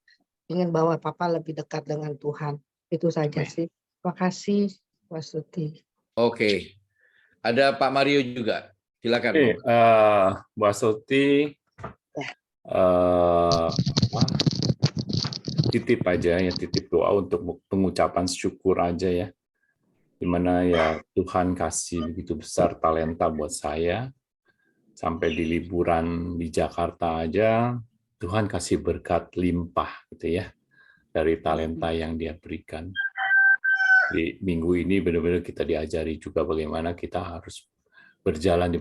ingin bawa Papa lebih dekat dengan Tuhan. Itu saja sih. Terima kasih, Pak Suti. Oke. Ada Pak Mario juga. Silakan. Bu Astuti, titip aja ya, titip doa untuk pengucapan syukur aja ya. Dimana ya Tuhan kasih begitu besar talenta buat saya. Sampai di liburan di Jakarta aja, Tuhan kasih berkat limpah gitu ya, dari talenta yang Dia berikan. Di minggu ini benar-benar kita diajari juga bagaimana kita harus berjalan di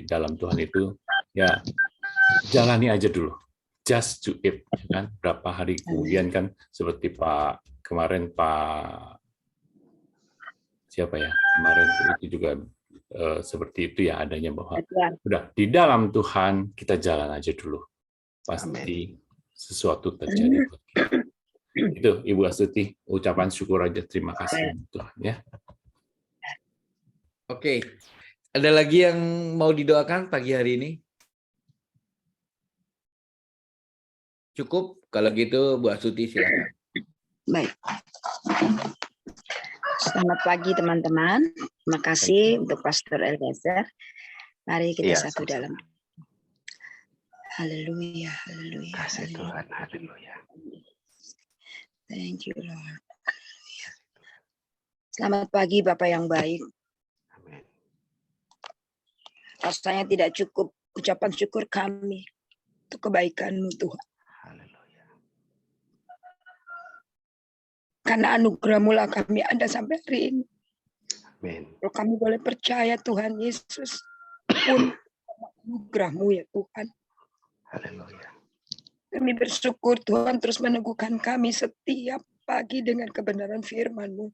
dalam Tuhan itu, ya jalani aja dulu, just do it, kan? Berapa hari kemudian kan seperti kemarin siapa ya kemarin itu juga seperti itu ya adanya bahwa udah di dalam Tuhan kita jalan aja dulu, pasti sesuatu terjadi buat kita. Itu Ibu Astuti, ucapan syukur aja, terima kasih Tuhan ya. Oke. Ada lagi yang mau didoakan pagi hari ini? Cukup? Kalau gitu Bu Astuti silakan. Baik. Selamat pagi teman-teman. Terima kasih untuk Pastor Eliezer. Mari kita satu dalam. Haleluya, haleluya. Kasih Tuhan, haleluya. Thank you Lord. Haleluya. Selamat pagi Bapak yang baik. Amin. Rasanya tidak cukup ucapan syukur kami untuk kebaikan-Mu Tuhan. Haleluya. Karena anugerah-Mu lah kami ada sampai hari ini. Amin. Kalau kami boleh percaya Tuhan Yesus pun anugerah-Mu ya Tuhan. Haleluya. Kami bersyukur Tuhan terus meneguhkan kami setiap pagi dengan kebenaran firman-Mu.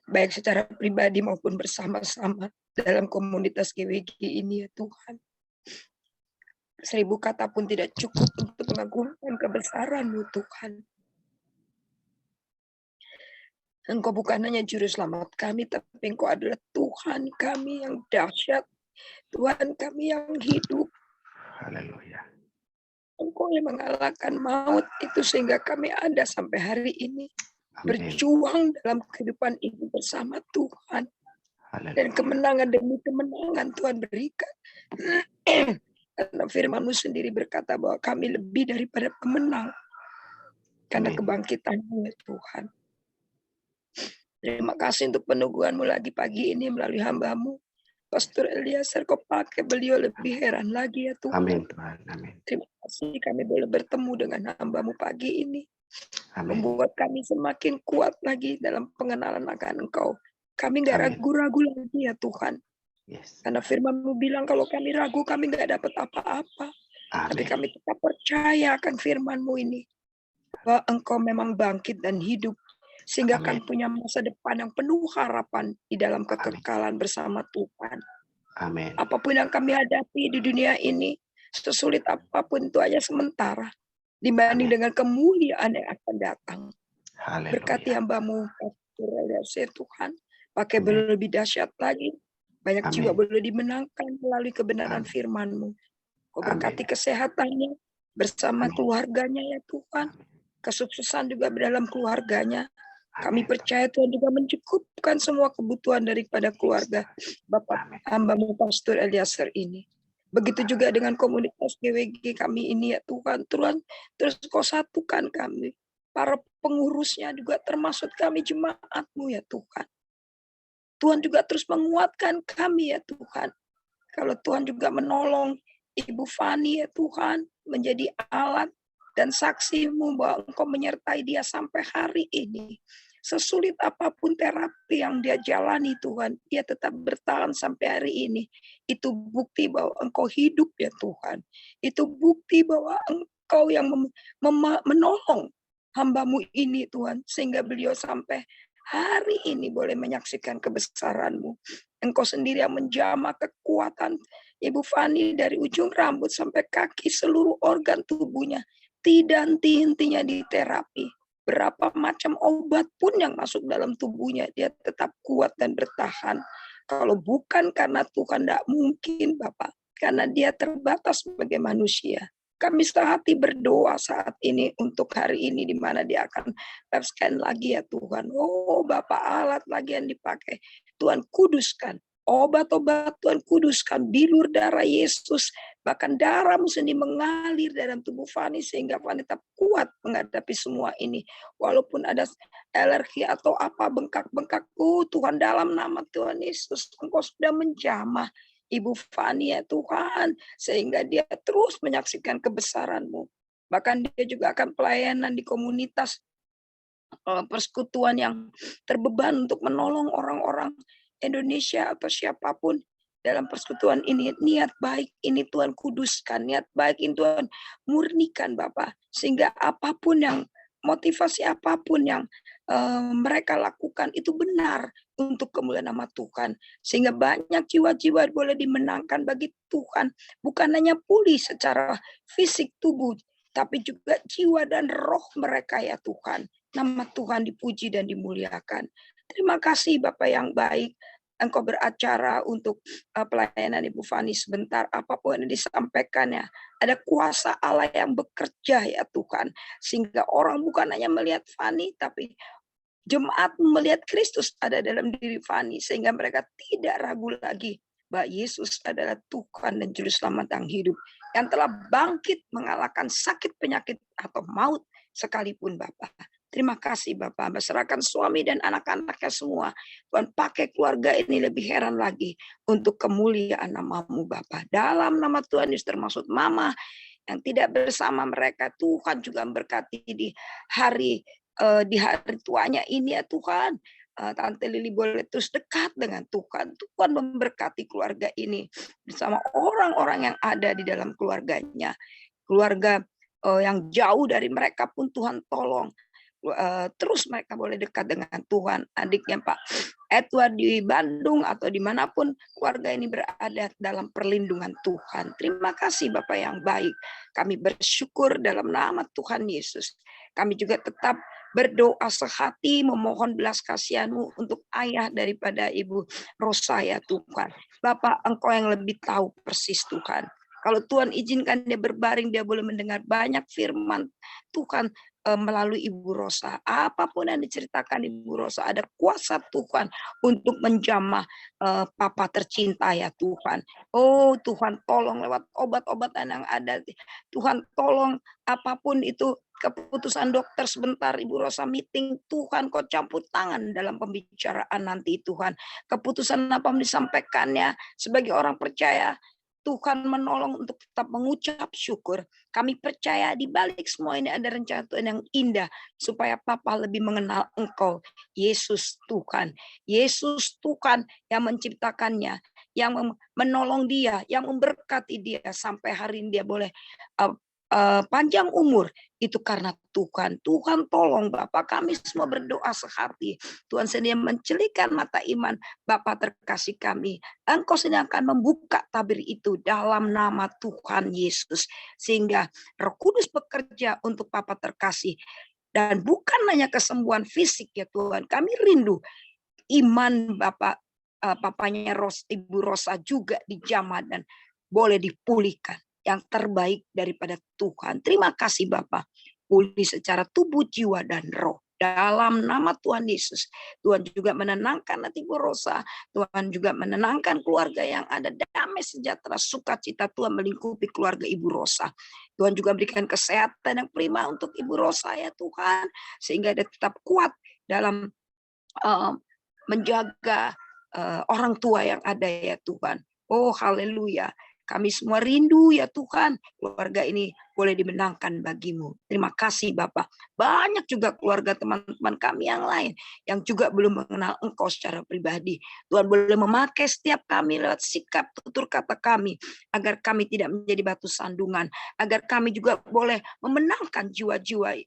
Baik secara pribadi maupun bersama-sama dalam komunitas GWG ini ya Tuhan. 1000 kata pun tidak cukup untuk mengagungkan kebesaran-Mu Tuhan. Engkau bukan hanya juru selamat kami, tapi Engkau adalah Tuhan kami yang dahsyat, Tuhan kami yang hidup. Haleluya. Engkau yang mengalahkan maut itu sehingga kami ada sampai hari ini. Amin. Berjuang dalam kehidupan ini bersama Tuhan. Haleluya. Dan kemenangan demi kemenangan Tuhan berikan. Karena firman-Mu sendiri berkata bahwa kami lebih daripada pemenang. Karena Amin. kebangkitan-Mu ya Tuhan. Terima kasih untuk peneguhan-Mu lagi pagi ini melalui hamba-Mu. Pastor Eliezer, Kau pakai beliau lebih heran lagi ya Tuhan. Amin Tuhan, amin. Terima kasih kami boleh bertemu dengan hamba-Mu pagi ini. Amin. Membuat kami semakin kuat lagi dalam pengenalan akan Engkau. Kami nggak Amin. ragu-ragu lagi ya Tuhan. Yes. Karena firman-Mu bilang kalau kami ragu, kami nggak dapat apa-apa. Tapi Amin. kami tetap percaya akan firman-Mu ini. Bahwa Engkau memang bangkit dan hidup. Sehingga Amin. kami punya masa depan yang penuh harapan di dalam kekekalan bersama Tuhan. Amin. Apapun yang kami hadapi di dunia ini, sesulit apapun itu hanya sementara. Dibanding Amin. dengan kemuliaan yang akan datang. Berkati Haleluya. hamba-Mu, Pastor Eliezer Tuhan. Pakai Amin. lebih dahsyat lagi. Banyak Amin. jiwa boleh dimenangkan melalui kebenaran Amin. firman-Mu. Kau Amin. berkati kesehatannya bersama Amin. keluarganya ya Tuhan. Kesuksesan juga dalam keluarganya. Kami Amin. percaya Tuhan juga mencukupkan semua kebutuhan daripada keluarga Bapak Amin. hamba-Mu Pastor Eliezer ini. Begitu juga dengan komunitas GWG kami ini ya Tuhan. Tuhan, terus Kau satukan kami. Para pengurusnya juga termasuk kami jemaat-Mu ya Tuhan. Tuhan juga terus menguatkan kami ya Tuhan. Kalau Tuhan juga menolong Ibu Fani ya Tuhan menjadi alat dan saksi-Mu bahwa Engkau menyertai dia sampai hari ini. Sesulit apapun terapi yang dia jalani Tuhan, dia tetap bertahan sampai hari ini. Itu bukti bahwa Engkau hidup ya Tuhan. Itu bukti bahwa Engkau yang menolong hamba-Mu ini Tuhan. Sehingga beliau sampai hari ini boleh menyaksikan kebesaran-Mu. Engkau sendiri yang menjamah kekuatan Ibu Fani dari ujung rambut sampai kaki, seluruh organ tubuhnya. Tidak henti-hentinya di terapi. Berapa macam obat pun yang masuk dalam tubuhnya, dia tetap kuat dan bertahan. Kalau bukan karena Tuhan, tidak mungkin Bapak. Karena dia terbatas sebagai manusia. Kami sehati berdoa saat ini untuk hari ini di mana dia akan PET scan lagi ya Tuhan. Oh Bapak, alat lagi yang dipakai. Tuhan kuduskan. Obat-obat Tuhan kuduskan, bilur darah Yesus, bahkan darah-Mu sendiri mengalir dalam tubuh Fani sehingga Fani tetap kuat menghadapi semua ini. Walaupun ada alergi atau apa bengkak-bengkak, Tuhan dalam nama Tuhan Yesus, Engkau sudah menjamah Ibu Fani ya Tuhan, sehingga dia terus menyaksikan kebesaran-Mu. Bahkan dia juga akan pelayanan di komunitas persekutuan yang terbeban untuk menolong orang-orang Indonesia atau siapapun dalam persekutuan ini. Niat baik ini Tuhan kuduskan, niat baik ini Tuhan murnikan Bapak, sehingga apapun yang motivasi apapun yang mereka lakukan itu benar untuk kemuliaan nama Tuhan, sehingga banyak jiwa-jiwa boleh dimenangkan bagi Tuhan, bukan hanya pulih secara fisik tubuh, tapi juga jiwa dan roh mereka ya Tuhan. Nama Tuhan dipuji dan dimuliakan. Terima kasih Bapak yang baik. Engkau beracara untuk pelayanan Ibu Fani sebentar, apapun yang disampaikannya. Ada kuasa Allah yang bekerja ya Tuhan. Sehingga orang bukan hanya melihat Fani, tapi jemaat melihat Kristus ada dalam diri Fani. Sehingga mereka tidak ragu lagi bahwa Yesus adalah Tuhan dan Juru Selamat yang hidup. Yang telah bangkit mengalahkan sakit, penyakit, atau maut sekalipun Bapak. Terima kasih Bapak, serahkan suami dan anak-anaknya semua. Tuhan pakai keluarga ini lebih heran lagi untuk kemuliaan nama-Mu Bapak. Dalam nama Tuhan Yesus termasuk Mama yang tidak bersama mereka, Tuhan juga memberkati di hari tuanya ini ya Tuhan. Tante Lili boleh terus dekat dengan Tuhan. Tuhan memberkati keluarga ini bersama orang-orang yang ada di dalam keluarganya. Keluarga yang jauh dari mereka pun Tuhan tolong. Terus mereka boleh dekat dengan Tuhan. Adiknya Pak Edward di Bandung atau dimanapun keluarga ini berada dalam perlindungan Tuhan. Terima kasih Bapak yang baik. Kami bersyukur dalam nama Tuhan Yesus. Kami juga tetap berdoa sehati memohon belas kasihan-Mu untuk ayah daripada Ibu Rosa ya Tuhan. Bapak, Engkau yang lebih tahu persis Tuhan. Kalau Tuhan izinkan dia berbaring, dia boleh mendengar banyak firman Tuhan melalui Ibu Rosa. Apapun yang diceritakan Ibu Rosa, ada kuasa Tuhan untuk menjamah Papa tercinta ya Tuhan. Oh Tuhan, tolong lewat obat-obatan yang ada. Tuhan tolong apapun itu keputusan dokter sebentar Ibu Rosa meeting, Tuhan Kau campur tangan dalam pembicaraan nanti Tuhan. Keputusan apa yang disampaikannya sebagai orang percaya, Tuhan menolong untuk tetap mengucap syukur. Kami percaya di balik semua ini ada rencana Tuhan yang indah supaya Papa lebih mengenal Engkau, Yesus Tuhan. Yesus Tuhan yang menciptakannya. yang menolong dia, yang memberkati dia sampai hari ini dia boleh panjang umur. Itu karena Tuhan. Tuhan tolong Bapak, kami semua berdoa sehati. Tuhan sendiri mencelikan mata iman Bapak terkasih kami. Engkau sedang akan membuka tabir itu dalam nama Tuhan Yesus. Sehingga Roh Kudus bekerja untuk Bapak terkasih. Dan bukan hanya kesembuhan fisik ya Tuhan. Kami rindu iman Bapak, papanya Ibu Rosa juga dijamah dan boleh dipulihkan. Yang terbaik daripada Tuhan. Terima kasih Bapak. Pulih secara tubuh, jiwa, dan roh. Dalam nama Tuhan Yesus. Tuhan juga menenangkan hati Ibu Rosa. Tuhan juga menenangkan keluarga yang ada. Damai sejahtera, sukacita Tuhan melingkupi keluarga Ibu Rosa. Tuhan juga berikan kesehatan yang prima untuk Ibu Rosa ya Tuhan. Sehingga dia tetap kuat dalam menjaga orang tua yang ada ya Tuhan. Oh haleluya. Kami semua rindu ya Tuhan, keluarga ini boleh dimenangkan bagimu. Terima kasih Bapak. Banyak juga keluarga teman-teman kami yang lain yang juga belum mengenal Engkau secara pribadi. Tuhan boleh memakai setiap kami lewat sikap tutur kata kami, agar kami tidak menjadi batu sandungan, agar kami juga boleh memenangkan jiwa-jiwa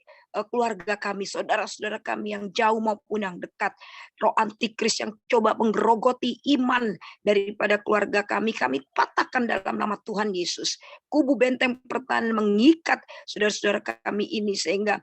keluarga kami, saudara-saudara kami yang jauh maupun yang dekat. Roh antikris yang coba menggerogoti iman daripada keluarga kami patahkan dalam nama Tuhan Yesus. Kubu benteng pertahanan mengikat saudara-saudara kami ini sehingga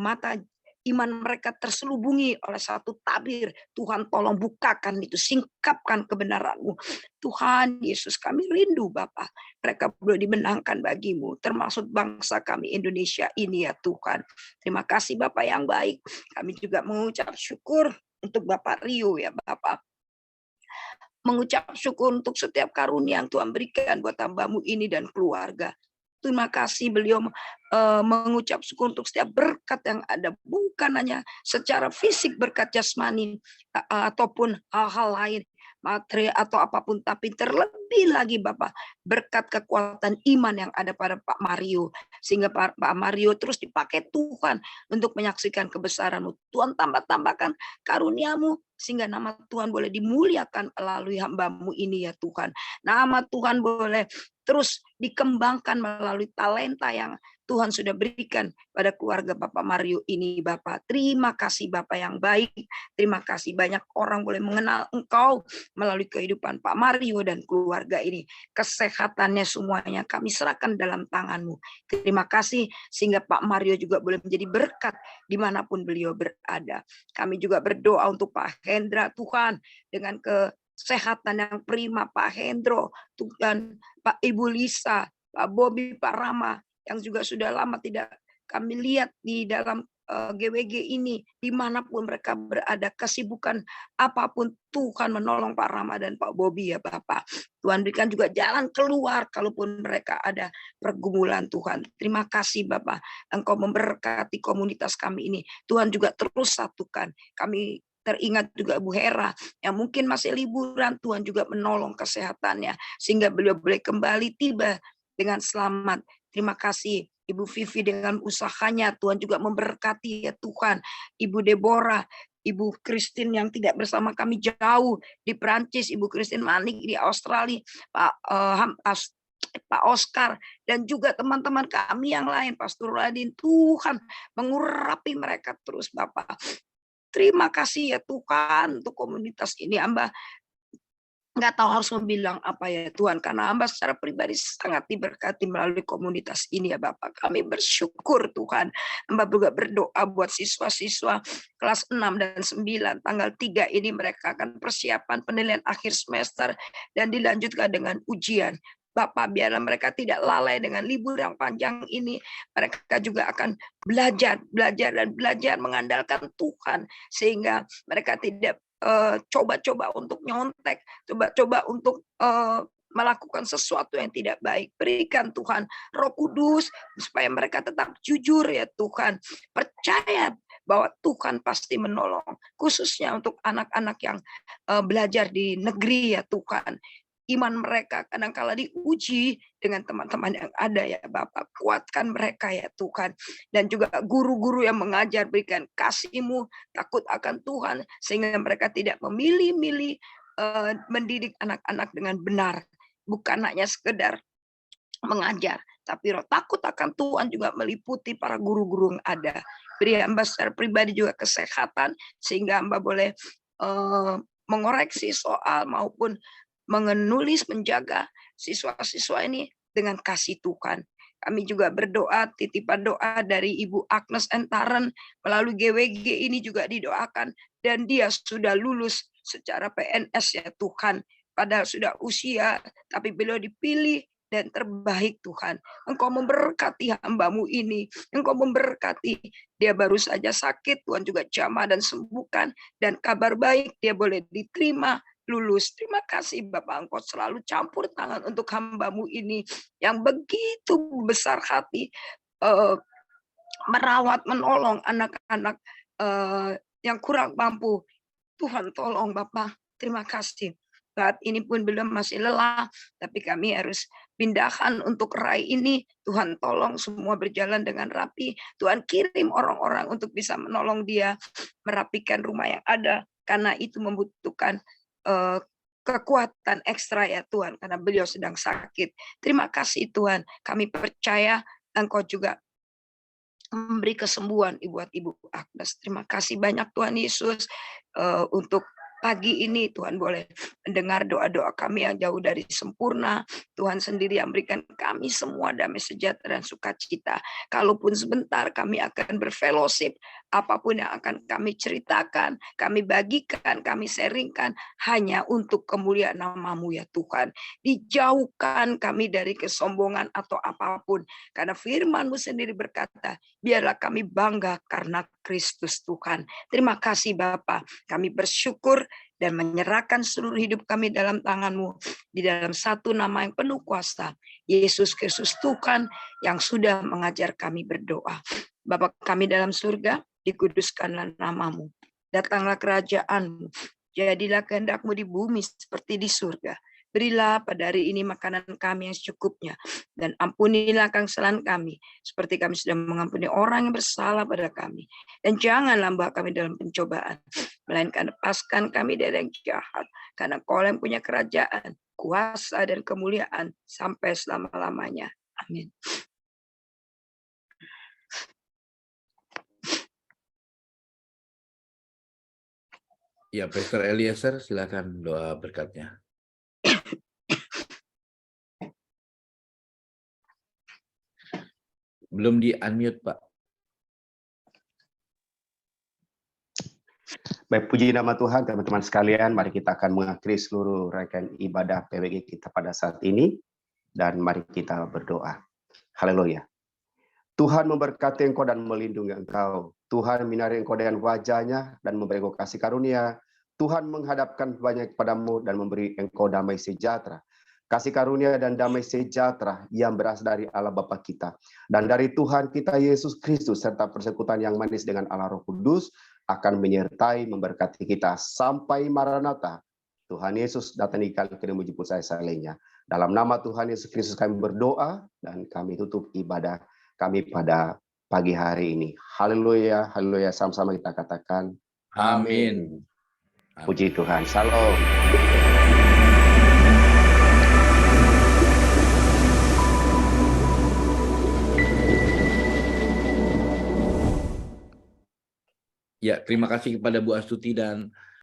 mata iman mereka terselubungi oleh satu tabir. Tuhan tolong bukakan itu, singkapkan kebenaran-Mu. Tuhan Yesus, kami rindu Bapa. Mereka boleh dimenangkan bagimu, termasuk bangsa kami Indonesia ini ya Tuhan. Terima kasih Bapak yang baik. Kami juga mengucap syukur untuk Bapak Rio ya Bapak. Mengucap syukur untuk setiap karunia yang Tuhan berikan buat hamba-Mu ini dan keluarga. Terima kasih beliau mengucap syukur untuk setiap berkat yang ada. Bukan hanya secara fisik berkat jasmani ataupun hal-hal lain. Materi atau apapun. Tapi terlebih lagi Bapak. Berkat kekuatan iman yang ada pada Pak Mario. Sehingga Pak Mario terus dipakai Tuhan untuk menyaksikan kebesaran-Mu. Tuhan tambah-tambahkan karunia-Mu. Sehingga nama Tuhan boleh dimuliakan melalui hamba-Mu ini ya Tuhan. Nama Tuhan boleh terus dikembangkan melalui talenta yang Tuhan sudah berikan pada keluarga Bapak Mario ini Bapak. Terima kasih Bapak yang baik. Terima kasih banyak orang boleh mengenal Engkau melalui kehidupan Pak Mario dan keluarga ini. Kesehatannya semuanya kami serahkan dalam tangan-Mu. Terima kasih sehingga Pak Mario juga boleh menjadi berkat dimanapun beliau berada. Kami juga berdoa untuk Pak Hendra Tuhan dengan kesehatan yang prima Pak Hendro, Tuhan Pak Ibu Lisa, Pak Bobi, Pak Rama yang juga sudah lama tidak kami lihat di dalam GWG ini, dimanapun mereka berada, kesibukan apapun Tuhan menolong Pak Rama dan Pak Bobi ya Bapak. Tuhan berikan juga jalan keluar kalaupun mereka ada pergumulan Tuhan. Terima kasih Bapak, Engkau memberkati komunitas kami ini. Tuhan juga terus satukan. Kami teringat juga Bu Hera yang mungkin masih liburan, Tuhan juga menolong kesehatannya sehingga beliau boleh kembali tiba dengan selamat. Terima kasih Ibu Vivi dengan usahanya, Tuhan juga memberkati ya Tuhan. Ibu Deborah, Ibu Christine yang tidak bersama kami jauh di Perancis, Ibu Christine Manik di Australia, Pak Oscar, dan juga teman-teman kami yang lain, Pastor Radin. Tuhan mengurapi mereka terus Bapak. Terima kasih ya Tuhan untuk komunitas ini. Hamba nggak tahu harus membilang apa ya Tuhan, karena hamba secara pribadi sangat diberkati melalui komunitas ini ya Bapak. Kami bersyukur Tuhan. Hamba juga berdoa buat siswa-siswa kelas 6 dan 9 tanggal 3 ini mereka akan persiapan penilaian akhir semester dan dilanjutkan dengan ujian. Bapak, biarlah mereka tidak lalai dengan libur yang panjang ini. Mereka juga akan belajar mengandalkan Tuhan sehingga mereka tidak coba-coba untuk nyontek, coba-coba untuk melakukan sesuatu yang tidak baik. Berikan Tuhan Roh Kudus supaya mereka tetap jujur ya Tuhan. Percaya bahwa Tuhan pasti menolong. Khususnya untuk anak-anak yang belajar di negeri ya Tuhan. Iman mereka kadang-kala diuji dengan teman-teman yang ada ya Bapak. Kuatkan mereka ya Tuhan. Dan juga guru-guru yang mengajar, berikan kasih-Mu, takut akan Tuhan. Sehingga mereka tidak memilih-milih mendidik anak-anak dengan benar, bukan hanya sekedar mengajar, tapi roh takut akan Tuhan juga meliputi para guru-guru yang ada. Beri hamba secara pribadi juga kesehatan, sehingga hamba boleh mengoreksi soal maupun menulis, menjaga siswa-siswa ini dengan kasih Tuhan. Kami juga berdoa, titipan doa dari Ibu Agnes Entaren melalui GWG ini juga didoakan, dan dia sudah lulus secara PNS ya Tuhan, padahal sudah usia, tapi beliau dipilih dan terbaik Tuhan. Engkau memberkati hamba-Mu ini, Engkau memberkati, dia baru saja sakit, Tuhan juga jamah dan sembuhkan, dan kabar baik dia boleh diterima, lulus. Terima kasih Bapak, Engkau selalu campur tangan untuk hamba-Mu ini yang begitu besar hati, merawat, menolong anak-anak yang kurang mampu. Tuhan tolong Bapak, terima kasih. Saat ini pun belum masih lelah, tapi kami harus pindahkan untuk Rai ini. Tuhan tolong semua berjalan dengan rapi. Tuhan kirim orang-orang untuk bisa menolong dia merapikan rumah yang ada, karena itu membutuhkan kekuatan ekstra ya Tuhan, karena beliau sedang sakit. Terima kasih Tuhan, kami percaya Engkau juga memberi kesembuhan buat Ibu Agnes. Terima kasih banyak Tuhan Yesus. Untuk pagi ini Tuhan boleh mendengar doa-doa kami yang jauh dari sempurna. Tuhan sendiri yang berikan kami semua damai sejahtera dan sukacita. Kalaupun sebentar kami akan berfellowship, apapun yang akan kami ceritakan, kami bagikan, kami sharingkan, hanya untuk kemuliaan nama-Mu ya Tuhan. Dijauhkan kami dari kesombongan atau apapun, karena firman-Mu sendiri berkata, biarlah kami bangga karena Kristus Tuhan. Terima kasih Bapa, kami bersyukur dan menyerahkan seluruh hidup kami dalam tangan-Mu, di dalam satu nama yang penuh kuasa, Yesus Kristus Tuhan, yang sudah mengajar kami berdoa. Bapa kami dalam surga, dikuduskanlah nama-Mu, datanglah kerajaan-Mu, jadilah kehendak-Mu di bumi seperti di surga. Berilah pada hari ini makanan kami yang secukupnya, dan ampunilah kesalahan kami, seperti kami sudah mengampuni orang yang bersalah pada kami. Dan janganlah membawa kami dalam pencobaan, melainkan lepaskan kami dari yang jahat, karena Kau yang punya kerajaan, kuasa, dan kemuliaan sampai selama-lamanya. Amin. Ya, Pastor Eliezer, silakan doa berkatnya. Belum di-unmute, Pak. Baik, puji nama Tuhan, teman-teman sekalian. Mari kita akan mengakhiri seluruh rangkaian ibadah PWG kita pada saat ini. Dan mari kita berdoa. Haleluya. Tuhan memberkati engkau dan melindungi engkau. Tuhan menyinari engkau dengan wajah-Nya dan memberi engkau kasih karunia. Tuhan menghadapkan banyak kepadamu dan memberi engkau damai sejahtera. Kasih karunia dan damai sejahtera yang berasal dari Allah Bapa kita dan dari Tuhan kita Yesus Kristus, serta persekutuan yang manis dengan Allah Roh Kudus akan menyertai memberkati kita sampai Maranatha. Tuhan Yesus datang di kali kedua jemput saya lainnya. Dalam nama Tuhan Yesus Kristus kami berdoa dan kami tutup ibadah kami pada pagi hari ini. Haleluya, haleluya. Sama-sama kita katakan Amin. Puji Tuhan. Salam. Ya, terima kasih kepada Bu Astuti dan